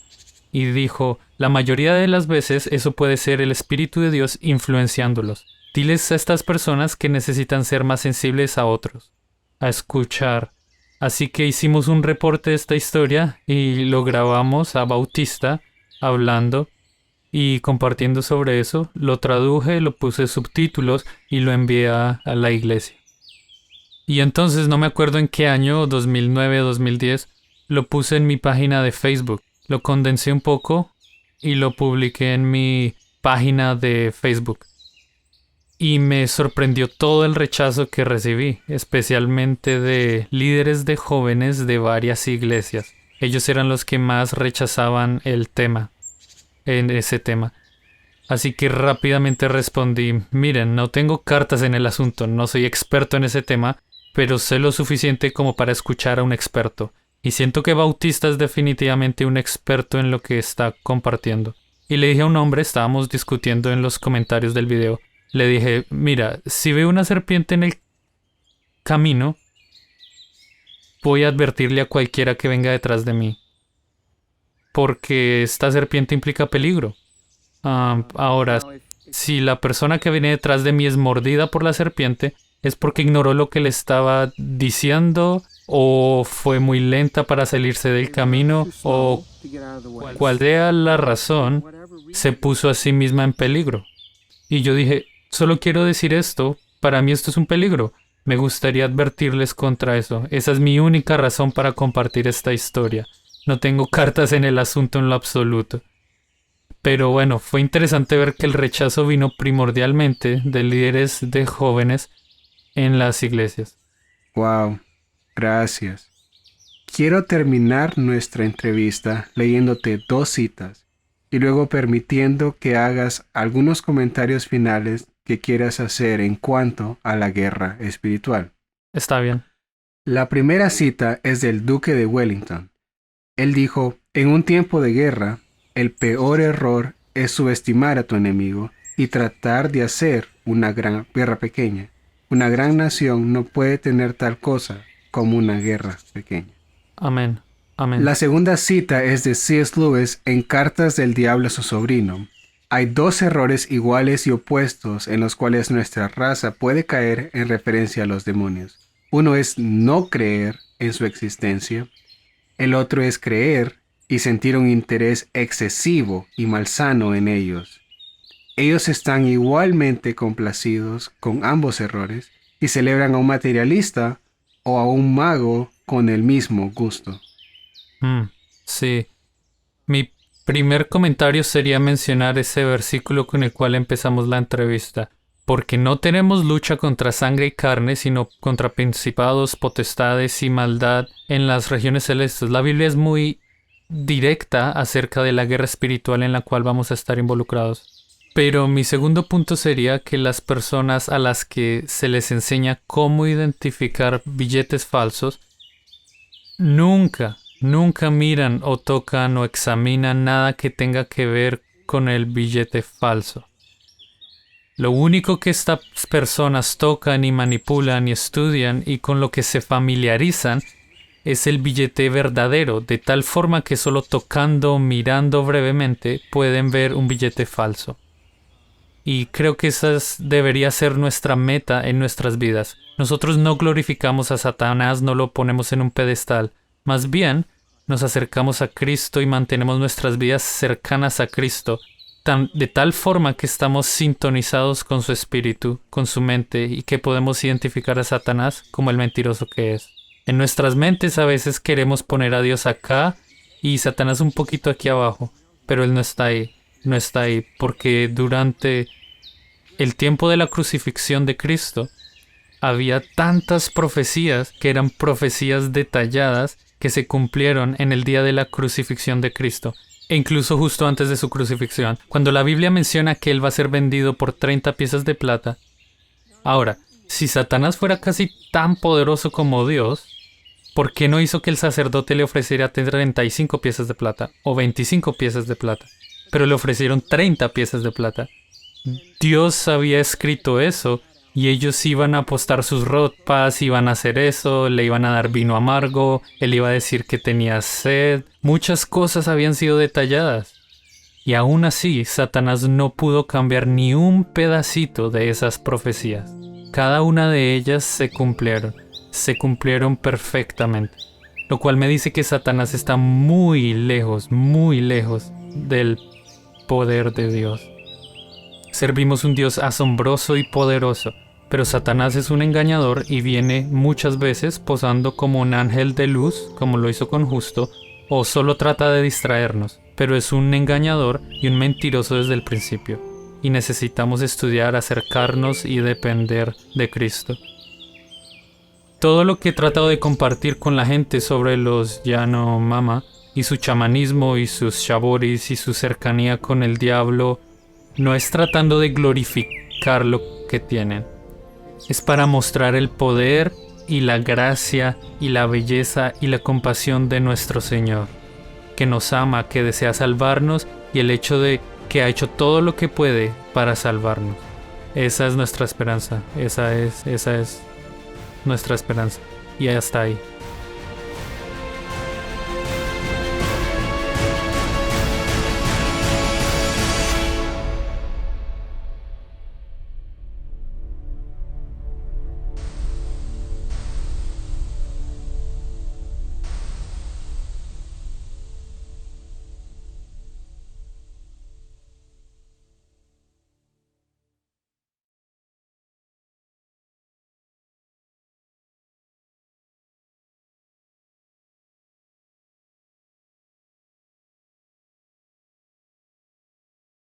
Y dijo, la mayoría de las veces eso puede ser el Espíritu de Dios influenciándolos. Diles a estas personas que necesitan ser más sensibles a otros, a escuchar. Así que hicimos un reporte de esta historia y lo grabamos a Bautista hablando y compartiendo sobre eso. Lo traduje, lo puse subtítulos y lo envié a la iglesia. Y entonces no me acuerdo en qué año, 2009, 2010, lo puse en mi página de Facebook. Lo condensé un poco y lo publiqué en mi página de Facebook. Y me sorprendió todo el rechazo que recibí, especialmente de líderes de jóvenes de varias iglesias. Ellos eran los que más rechazaban el tema, en ese tema. Así que rápidamente respondí, miren, no tengo cartas en el asunto, no soy experto en ese tema, pero sé lo suficiente como para escuchar a un experto. Y siento que Bautista es definitivamente un experto en lo que está compartiendo. Y le dije a un hombre, estábamos discutiendo en los comentarios del video, le dije, mira, si veo una serpiente en el camino, voy a advertirle a cualquiera que venga detrás de mí. Porque esta serpiente implica peligro. Ahora, si la persona que viene detrás de mí es mordida por la serpiente, es porque ignoró lo que le estaba diciendo, o fue muy lenta para salirse del camino, o cual sea la razón, se puso a sí misma en peligro. Y yo dije, solo quiero decir esto, para mí esto es un peligro. Me gustaría advertirles contra eso. Esa es mi única razón para compartir esta historia. No tengo cartas en el asunto en lo absoluto. Pero bueno, fue interesante ver que el rechazo vino primordialmente de líderes de jóvenes en las iglesias. Wow, gracias. Quiero terminar nuestra entrevista leyéndote 2 citas y luego permitiendo que hagas algunos comentarios finales que quieras hacer en cuanto a la guerra espiritual. Está bien. La primera cita es del Duque de Wellington. Él dijo, en un tiempo de guerra, el peor error es subestimar a tu enemigo y tratar de hacer una gran guerra pequeña. Una gran nación no puede tener tal cosa como una guerra pequeña. Amén. Amén. La segunda cita es de C.S. Lewis en Cartas del Diablo a su sobrino. Hay 2 errores iguales y opuestos en los cuales nuestra raza puede caer en referencia a los demonios. Uno es no creer en su existencia. El otro es creer y sentir un interés excesivo y malsano en ellos. Ellos están igualmente complacidos con ambos errores y celebran a un materialista o a un mago con el mismo gusto. Sí. Mi Primer comentario sería mencionar ese versículo con el cual empezamos la entrevista. Porque no tenemos lucha contra sangre y carne, sino contra principados, potestades y maldad en las regiones celestes. La Biblia es muy directa acerca de la guerra espiritual en la cual vamos a estar involucrados. Pero mi segundo punto sería que las personas a las que se les enseña cómo identificar billetes falsos nunca miran o tocan o examinan nada que tenga que ver con el billete falso. Lo único que estas personas tocan y manipulan y estudian y con lo que se familiarizan es el billete verdadero, de tal forma que solo tocando o mirando brevemente pueden ver un billete falso. Y creo que esa debería ser nuestra meta en nuestras vidas. Nosotros no glorificamos a Satanás, no lo ponemos en un pedestal. Más bien, nos acercamos a Cristo y mantenemos nuestras vidas cercanas a Cristo, de tal forma que estamos sintonizados con su espíritu, con su mente, y que podemos identificar a Satanás como el mentiroso que es. En nuestras mentes a veces queremos poner a Dios acá y Satanás un poquito aquí abajo, pero Él no está ahí, porque durante el tiempo de la crucifixión de Cristo había tantas profecías que eran profecías detalladas que se cumplieron en el día de la crucifixión de Cristo. E incluso justo antes de su crucifixión, cuando la Biblia menciona que Él va a ser vendido por 30 piezas de plata. Ahora, si Satanás fuera casi tan poderoso como Dios, ¿por qué no hizo que el sacerdote le ofreciera 35 piezas de plata o 25 piezas de plata? Pero le ofrecieron 30 piezas de plata. Dios había escrito eso y ellos iban a apostar sus ropas, iban a hacer eso, le iban a dar vino amargo, él iba a decir que tenía sed. Muchas cosas habían sido detalladas. Y aún así, Satanás no pudo cambiar ni un pedacito de esas profecías. Cada una de ellas se cumplieron perfectamente. Lo cual me dice que Satanás está muy lejos del poder de Dios. Servimos un Dios asombroso y poderoso, pero Satanás es un engañador y viene muchas veces posando como un ángel de luz, como lo hizo con Justo, o solo trata de distraernos, pero es un engañador y un mentiroso desde el principio, y necesitamos estudiar, acercarnos y depender de Cristo. Todo lo que he tratado de compartir con la gente sobre los Yanomama y su chamanismo y sus shaboris y su cercanía con el diablo no es tratando de glorificar lo que tienen. Es para mostrar el poder y la gracia y la belleza y la compasión de nuestro Señor, que nos ama, que desea salvarnos y el hecho de que ha hecho todo lo que puede para salvarnos. Esa es nuestra esperanza, esa es nuestra esperanza. Y hasta ahí.